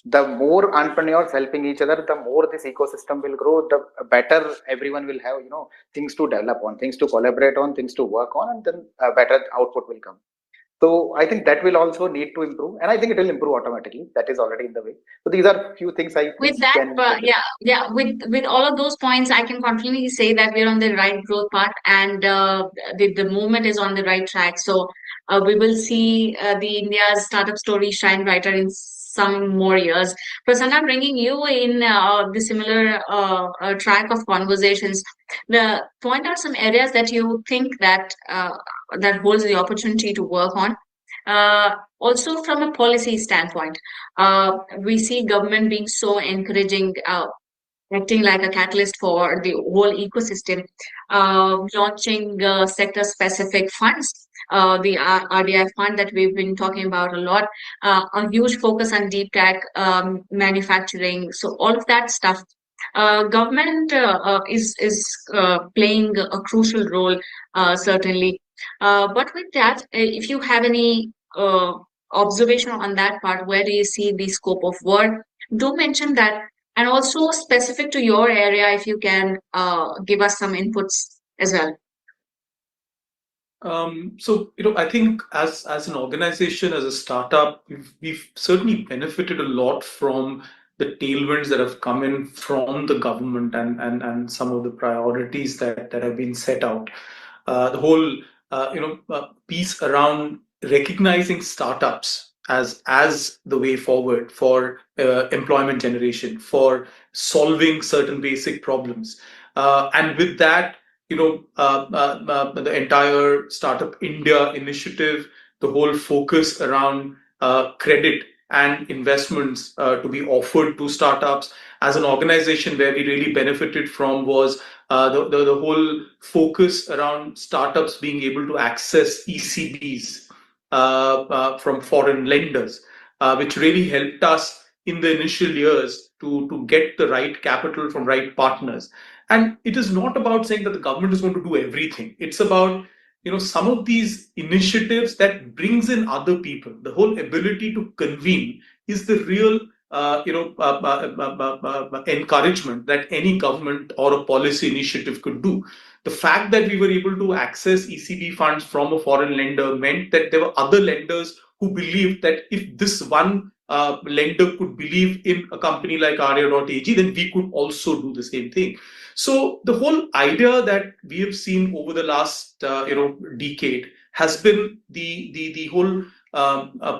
The more entrepreneurs helping each other, the more this ecosystem will grow, the better everyone will have things to develop on, things to collaborate on, things to work on, and then better output will come. So I think that will also need to improve, and I think it will improve automatically. That is already in the way. So these are few things I With think that, can. with all of those points, I can confidently say that we're on the right growth path, and the movement is on the right track. So we will see the India's startup story shine brighter in some more years. Prasanna, bringing you in the similar track of conversations, point out some areas that you think that holds the opportunity to work on. Also, from a policy standpoint, we see government being so encouraging, acting like a catalyst for the whole ecosystem, launching sector-specific funds. The RDI fund that we've been talking about a lot, a huge focus on deep tech, manufacturing. So all of that stuff, government is playing a crucial role, certainly. But with that, if you have any observation on that part, where do you see the scope of work? Do mention that, and also specific to your area, if you can give us some inputs as well. So, I think as an organization, as a startup, we've certainly benefited a lot from the tailwinds that have come in from the government and some of the priorities that have been set out. The whole piece around recognizing startups as the way forward for employment generation, for solving certain basic problems, and with that, the entire Startup India initiative, the whole focus around credit and investments to be offered to startups. As an organization, where we really benefited from was the whole focus around startups being able to access ECBs from foreign lenders, which really helped us in the initial years to get the right capital from right partners. And it is not about saying that the government is going to do everything. It's about some of these initiatives that brings in other people. The whole ability to convene is the real encouragement that any government or a policy initiative could do. The fact that we were able to access ECB funds from a foreign lender meant that there were other lenders who believed that if this one lender could believe in a company like Arya.ag, then we could also do the same thing. So the whole idea that we have seen over the last decade has been the whole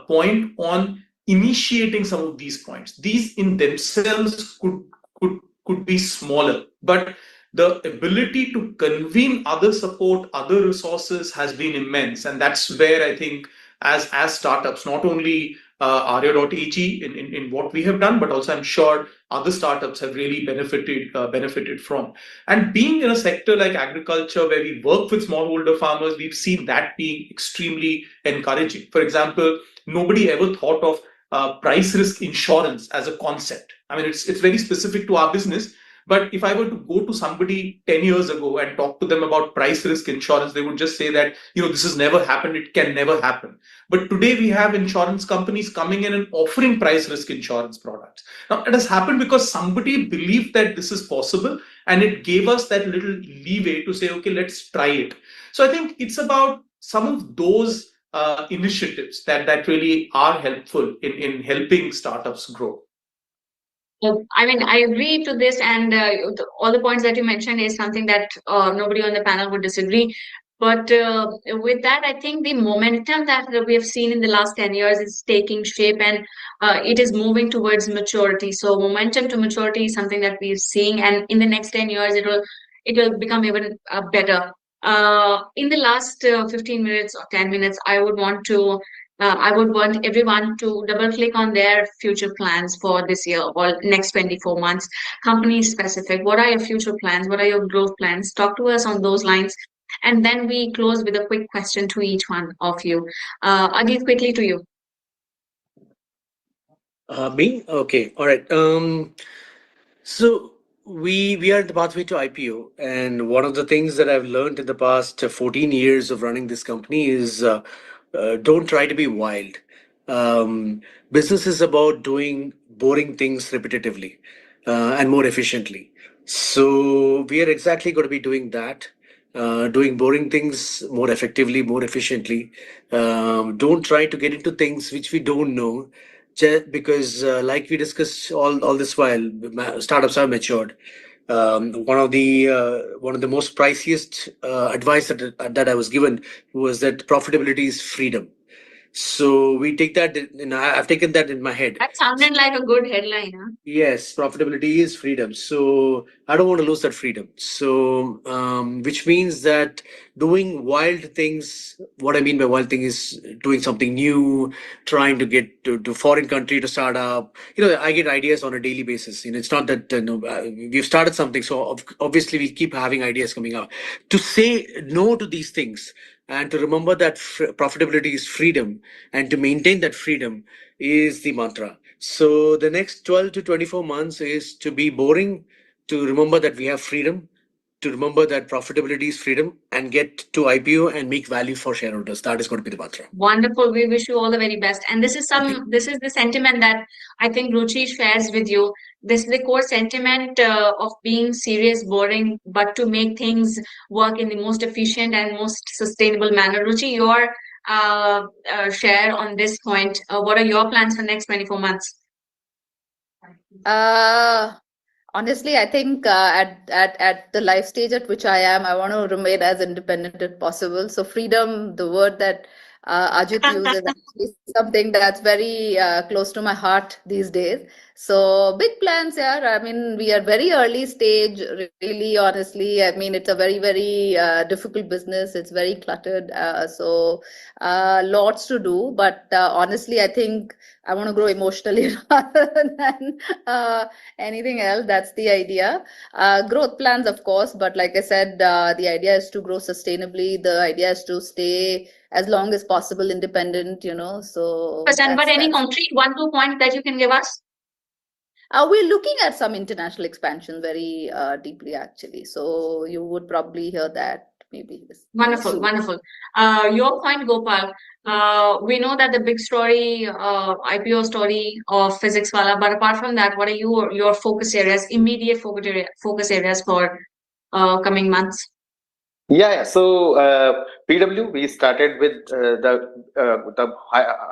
point on initiating some of these points. These in themselves could be smaller, but the ability to convene other support, other resources has been immense, and that's where I think as startups, not only Arya.ag in what we have done, but also I'm sure other startups have really benefited from. And being in a sector like agriculture, where we work with smallholder farmers, we've seen that being extremely encouraging. For example, nobody ever thought of price risk insurance as a concept. I mean, it's very specific to our business. But if I were to go to somebody 10 years ago and talk to them about price risk insurance, they would just say that, this has never happened, it can never happen. But today we have insurance companies coming in and offering price risk insurance products. Now, it has happened because somebody believed that this is possible, and it gave us that little leeway to say, okay, let's try it. So I think it's about some of those initiatives that really are helpful in helping startups grow. I mean, I agree to this, and all the points that you mentioned is something that nobody on the panel would disagree. But with that, I think the momentum that we have seen in the last 10 years is taking shape, and it is moving towards maturity. So momentum to maturity is something that we're seeing, and in the next 10 years, it will become even better. In the last 15 minutes or 10 minutes, I would want everyone to double click on their future plans for this year or next 24 months, company specific. What are your future plans? What are your growth plans? Talk to us on those lines. And then we close with a quick question to each one of you. Again, quickly to you. Me? Okay. All right. So we are in the pathway to IPO, and one of the things that I've learned in the past 14 years of running this company is don't try to be wild. Business is about doing boring things repetitively and more efficiently. So we are exactly going to be doing that. doing boring things more effectively, more efficiently. Don't try to get into things which we don't know, just because, like we discussed all this while, startups are matured. One of the most priciest advice that I was given was that profitability is freedom. So we take that. I've taken that in my head. That sounded like a good headline, huh? Yes, profitability is freedom. So I don't want to lose that freedom. So, which means that doing wild things, what I mean by wild thing is doing something new, trying to get to foreign country to start up. I get ideas on a daily basis. It's not that no, we've started something. So obviously we keep having ideas coming out. To say no to these things and to remember that profitability is freedom and to maintain that freedom is the mantra. So the next 12 to 24 months is to be boring, to remember that we have freedom, to remember that profitability is freedom, and get to IPO and make value for shareholders. That is going to be the mantra. Wonderful. We wish you all the very best. And this is the sentiment that I think Ruchi shares with you. This is the core sentiment of being serious, boring, but to make things work in the most efficient and most sustainable manner. Ruchi, your share on this point. What are your plans for next 24 months? Honestly, I think at the life stage at which I am, I want to remain as independent as possible. So freedom, the word that Ajit uses, actually something that's very close to my heart these days. So big plans, yeah. I mean, we are very early stage, really, honestly. I mean, it's a very, very difficult business. It's very cluttered. So lots to do. But honestly, I think I want to grow emotionally rather than anything else. That's the idea. Growth plans, of course, but like I said, the idea is to grow sustainably. The idea is to stay as long as possible independent, so But any that's concrete 1, 2 points that you can give us? we're looking at some international expansion very deeply, actually. So you would probably hear that maybe Wonderful, soon. wonderful. Your point, Gopal. We know that the big story, IPO story of Physics Wala, but apart from that, what are your focus areas, immediate focus areas for coming months? Yeah. So PW, we started with the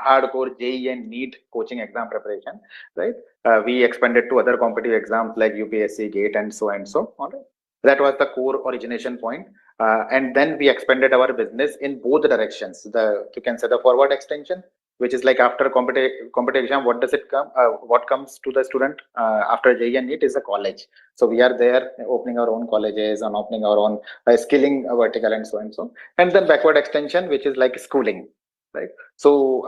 hardcore JEE and NEET coaching exam preparation, right? We expanded to other competitive exams like UPSC, GATE, and so and so. All right. That was the core origination point. And then we expanded our business in both directions. You can say the forward extension, which is like after competitive exam, what does it come? What comes to the student after JEE and NEET is a college. So we are there opening our own colleges and opening our own skilling vertical and so and so. And then backward extension, which is like schooling, right? So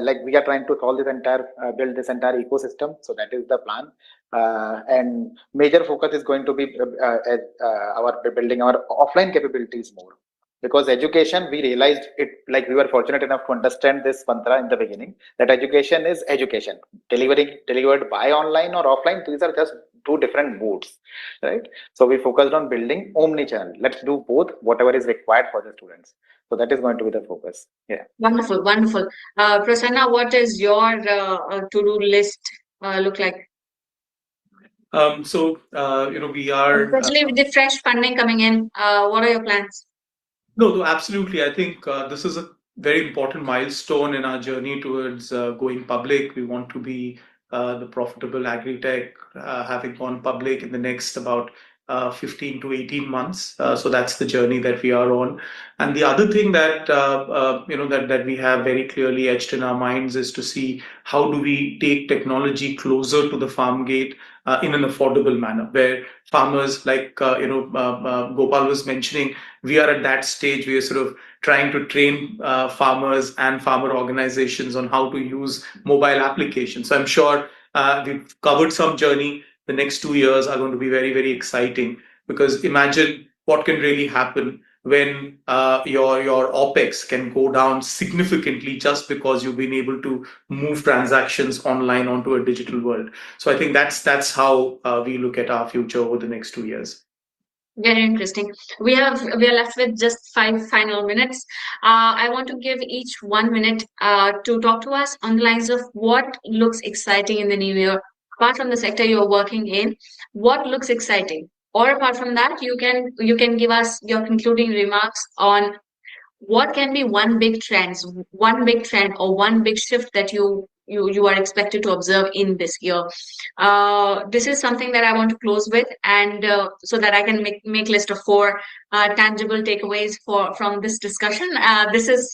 like we are trying to solve this entire, build this entire ecosystem. So that is the plan. And major focus is going to be our building our offline capabilities more. Because education, we realized it, like we were fortunate enough to understand this mantra in the beginning, that education is education. Delivered by online or offline, these are just two different modes, right? So we focused on building omni-channel. Let's do both, whatever is required for the students. So that is going to be the focus. Yeah. Wonderful, wonderful. Prasanna, what is your to-do list look like? We are Especially with the fresh funding coming in, what are your plans? no, absolutely. I think this is a very important milestone in our journey towards going public. We want to be the profitable agri-tech, having gone public in the next about 15 to 18 months. So that's the journey that we are on. And the other thing that that we have very clearly etched in our minds is to see how do we take technology closer to the farm gate in an affordable manner, where farmers like Gopal was mentioning, we are at that stage. We are sort of trying to train farmers and farmer organizations on how to use mobile applications. So I'm sure we've covered some journey. The next 2 years are going to be very, very exciting, because imagine what can really happen when your OPEX can go down significantly just because you've been able to move transactions online onto a digital world. So I think that's how we look at our future over the next 2 years. Very interesting. We are left with just 5 final minutes. I want to give each 1 minute to talk to us on the lines of what looks exciting in the new year. Apart from the sector you're working in, what looks exciting? Or apart from that, you can give us your concluding remarks on what can be one big trend or one big shift that you are expected to observe in this year. This is something that I want to close with, and so that I can make list of four tangible takeaways from this discussion. This is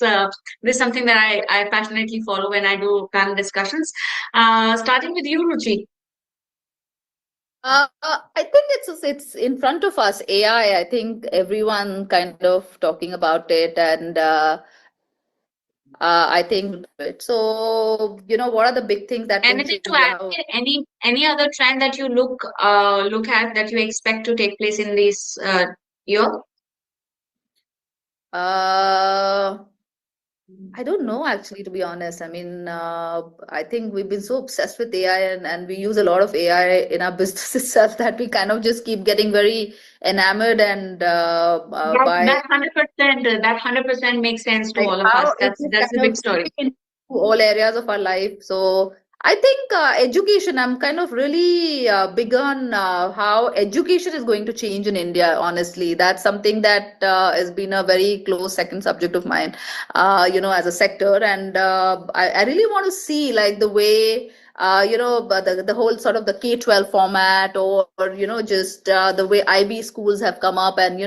something that I passionately follow when I do panel discussions. Starting with you, Ruchi. I think it's in front of us. AI. I think everyone kind of talking about it, and I think it. So what are the big things that will Anything to change? add? How? Any other trend that you look at that you expect to take place in this year? I don't know actually, to be honest. I mean, I think we've been so obsessed with AI, and we use a lot of AI in our business itself that we kind of just keep getting very enamored and by That 100%, that 100% makes sense to like all of us. how it is That's the kind big of story. seeping into all areas of our life. So I think education, I'm kind of really big on how education is going to change in India, honestly. That's something that has been a very close second subject of mine, as a sector. And I really want to see like the way but the whole sort of the K-12 format, or just the way IB schools have come up, and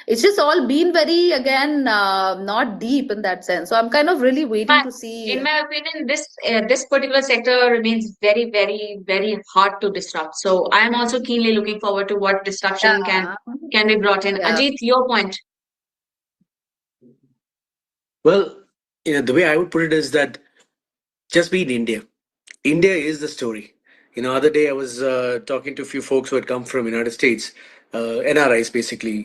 it's just all been very, again, not deep in that sense. So I'm kind of really waiting But to see. in my opinion, this particular sector remains very, very, very hard to disrupt. So I am also keenly looking forward to what disruption Yeah, can be brought in. yeah. Ajit, your point. Well, the way I would put it is that just be in India. India is the story. Other day I was talking to a few folks who had come from United States, NRIs basically.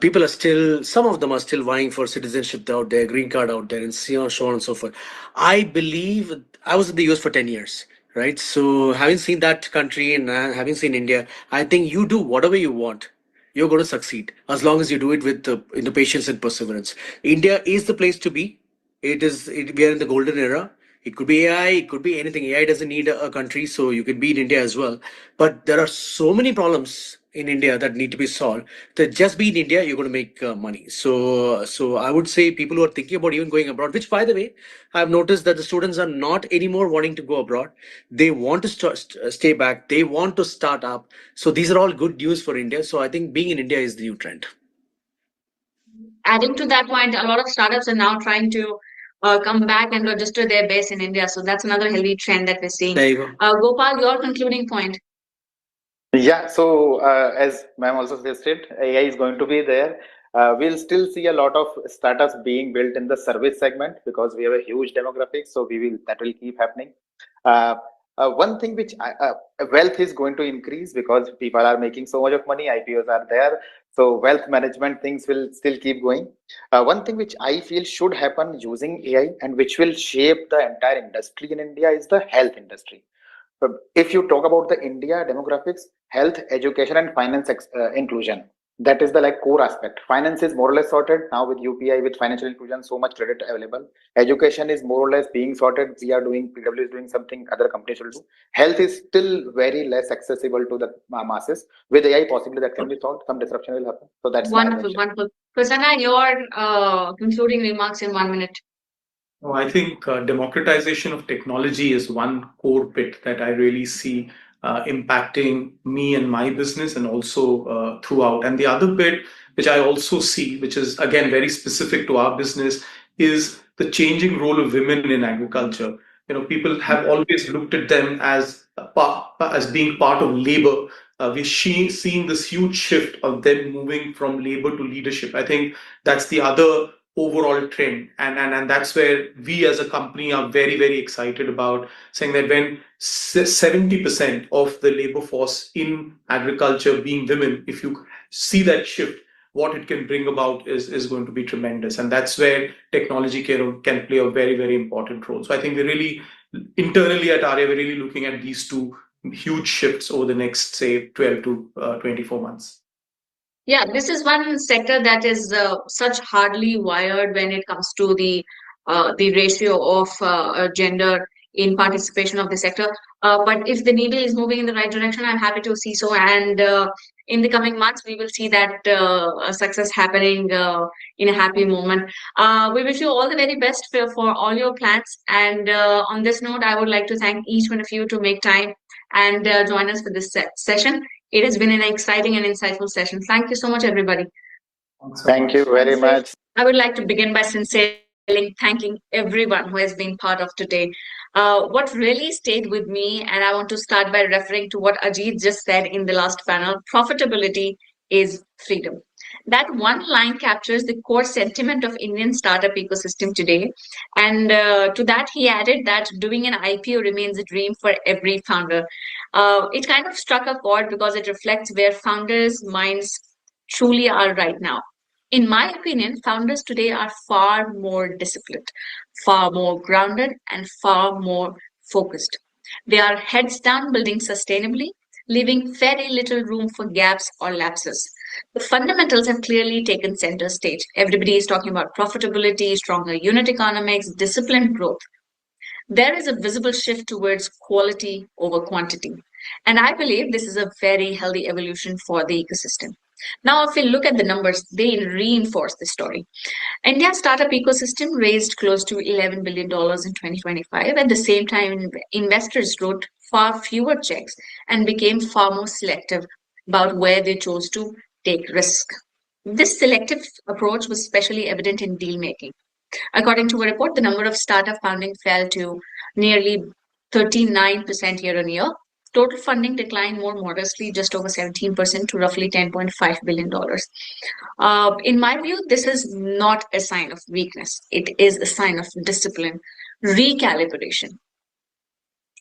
People are still, some of them are still vying for citizenship out there, green card out there, and so on and so forth. I believe I was in the US for 10 years, right? So having seen that country and having seen India, I think you do whatever you want. You're going to succeed as long as you do it with patience and perseverance. India is the place to be. We are in the golden era. It could be AI, it could be anything. AI doesn't need a country, so you can be in India as well. But there are so many problems in India that need to be solved. That just be in India, you're going to make money. So I would say people who are thinking about even going abroad, which by the way, I've noticed that the students are not anymore wanting to go abroad. They want to stay back. They want to start up. So these are all good news for India. So I think being in India is the new trend. Adding to that point, a lot of startups are now trying to come back and register their base in India. So that's another healthy trend that we're seeing. There you go. Gopal, your concluding point. Yeah, so as ma'am also suggested, AI is going to be there. We'll still see a lot of startups being built in the service segment because we have a huge demographic. So that will keep happening. One thing which wealth is going to increase because people are making so much of money. IPOs are there, so wealth management things will still keep going. One thing which I feel should happen using AI and which will shape the entire industry in India is the health industry. If you talk about the India demographics, health, education, and finance inclusion, that is the like core aspect. Finance is more or less sorted now with UPI, with financial inclusion, so much credit available. Education is more or less being sorted. We are doing, PW is doing something, other companies will do. Health is still very less accessible to the masses. With AI, possibly that can be solved. Some disruption will happen. So that's my Wonderful, assumption. wonderful. Prasanna, your concluding remarks in 1 minute. No, I think democratization of technology is one core bit that I really see impacting me and my business and also throughout. And the other bit, which I also see, which is again very specific to our business, is the changing role of women in agriculture. People have always looked at them as being part of labor. We're seeing this huge shift of them moving from labor to leadership. I think that's the other overall trend, and that's where we as a company are very, very excited about, saying that when 70% of the labor force in agriculture being women, if you see that shift, what it can bring about is going to be tremendous, and that's where technology can play a very, very important role. So I think we're really internally at ARIA, we're really looking at these two huge shifts over the next, say, 12 to 24 months. Yeah, this is one sector that is such hardly wired when it comes to the ratio of gender in participation of the sector. But if the needle is moving in the right direction, I'm happy to see so. And in the coming months, we will see that success happening in a happy moment. We wish you all the very best for all your plans. And on this note, I would like to thank each one of you to make time and join us for this session. It has been an exciting and insightful session. Thank you so much, everybody. Thank you very much. I would like to begin by sincerely thanking everyone who has been part of today. What really stayed with me, and I want to start by referring to what Ajit just said in the last panel, profitability is freedom. That one line captures the core sentiment of Indian startup ecosystem today. And to that, he added that doing an IPO remains a dream for every founder. It kind of struck a chord because it reflects where founders' minds truly are right now. In my opinion, founders today are far more disciplined, far more grounded, and far more focused. They are heads down building sustainably, leaving very little room for gaps or lapses. The fundamentals have clearly taken center stage. Everybody is talking about profitability, stronger unit economics, disciplined growth. There is a visible shift towards quality over quantity. And I believe this is a very healthy evolution for the ecosystem. Now, if we look at the numbers, they reinforce the story. India's startup ecosystem raised close to $11 billion in 2025. At the same time, investors wrote far fewer checks and became far more selective about where they chose to take risk. This selective approach was especially evident in deal making. According to a report, the number of startup funding fell to nearly 39% year on year. Total funding declined more modestly, just over 17% to roughly $10.5 billion. In my view, this is not a sign of weakness. It is a sign of discipline, recalibration.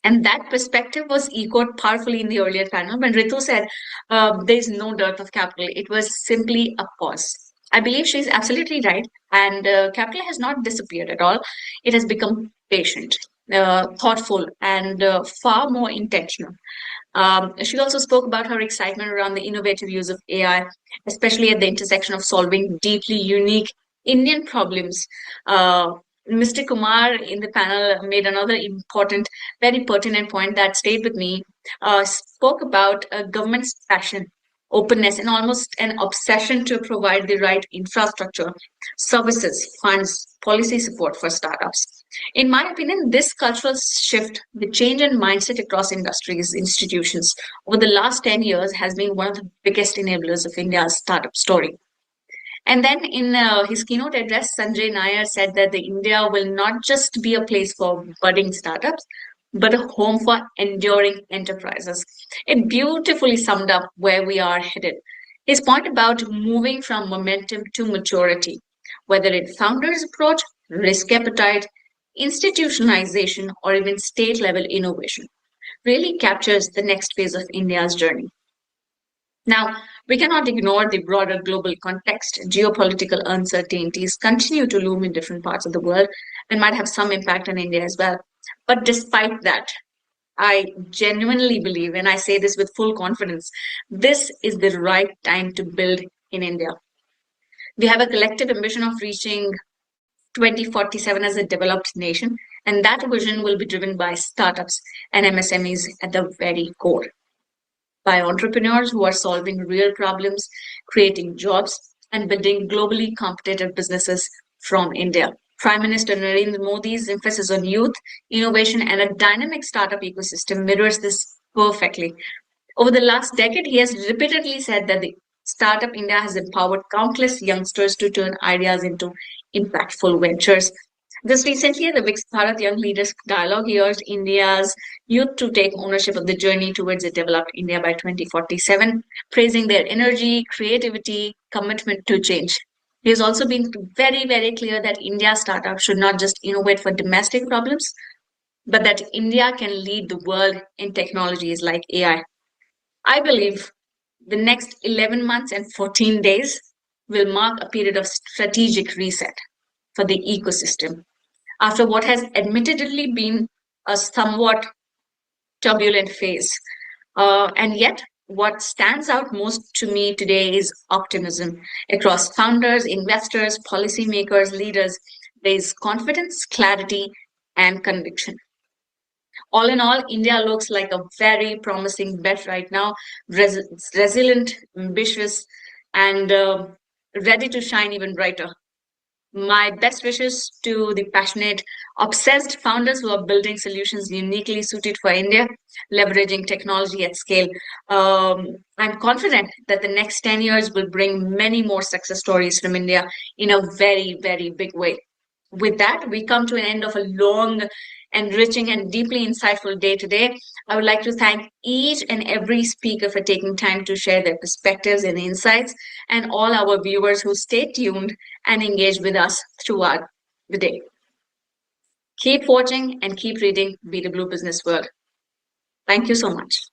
And that perspective was echoed powerfully in the earlier panel when Ritu said there is no dearth of capital. It was simply a pause. I believe she's absolutely right. And capital has not disappeared at all. It has become patient, thoughtful, and far more intentional. She also spoke about her excitement around the innovative use of AI, especially at the intersection of solving deeply unique Indian problems. Mr. Kumar in the panel made another important, very pertinent point that stayed with me, spoke about a government's passion, openness, and almost an obsession to provide the right infrastructure, services, funds, policy support for startups. In my opinion, this cultural shift, the change in mindset across industries, institutions over the last 10 years has been one of the biggest enablers of India's startup story. And then in his keynote address, Sanjay Nair said that the India will not just be a place for budding startups, but a home for enduring enterprises. It beautifully summed up where we are headed. His point about moving from momentum to maturity, whether it's founders' approach, risk appetite, institutionalization, or even state level innovation, really captures the next phase of India's journey. Now, we cannot ignore the broader global context. Geopolitical uncertainties continue to loom in different parts of the world and might have some impact on India as well. But despite that, I genuinely believe, and I say this with full confidence, this is the right time to build in India. We have a collective ambition of reaching 2047 as a developed nation, and that vision will be driven by startups and MSMEs at the very core, by entrepreneurs who are solving real problems, creating jobs, and building globally competitive businesses from India. Prime Minister Narendra Modi's emphasis on youth, innovation, and a dynamic startup ecosystem mirrors this perfectly. Over the last decade, he has repeatedly said that the Startup India has empowered countless youngsters to turn ideas into impactful ventures. Just recently, at the Viksit Bharat Young Leaders Dialogue, he urged India's youth to take ownership of the journey towards a developed India by 2047, praising their energy, creativity, commitment to change. He has also been very, very clear that India startups should not just innovate for domestic problems, but that India can lead the world in technologies like AI. I believe the next 11 months and 14 days will mark a period of strategic reset for the ecosystem after what has admittedly been a somewhat turbulent phase. And yet, what stands out most to me today is optimism across founders, investors, policymakers, leaders. There is confidence, clarity, and conviction. All in all, India looks like a very promising bet right now, resilient, ambitious, and ready to shine even brighter. My best wishes to the passionate, obsessed founders who are building solutions uniquely suited for India, leveraging technology at scale. I'm confident that the next 10 years will bring many more success stories from India in a very, very big way. With that, we come to an end of a long, enriching, and deeply insightful day today. I would like to thank each and every speaker for taking time to share their perspectives and insights, and all our viewers who stay tuned and engage with us throughout the day. Keep watching and keep reading Be the Blue Business World. Thank you so much.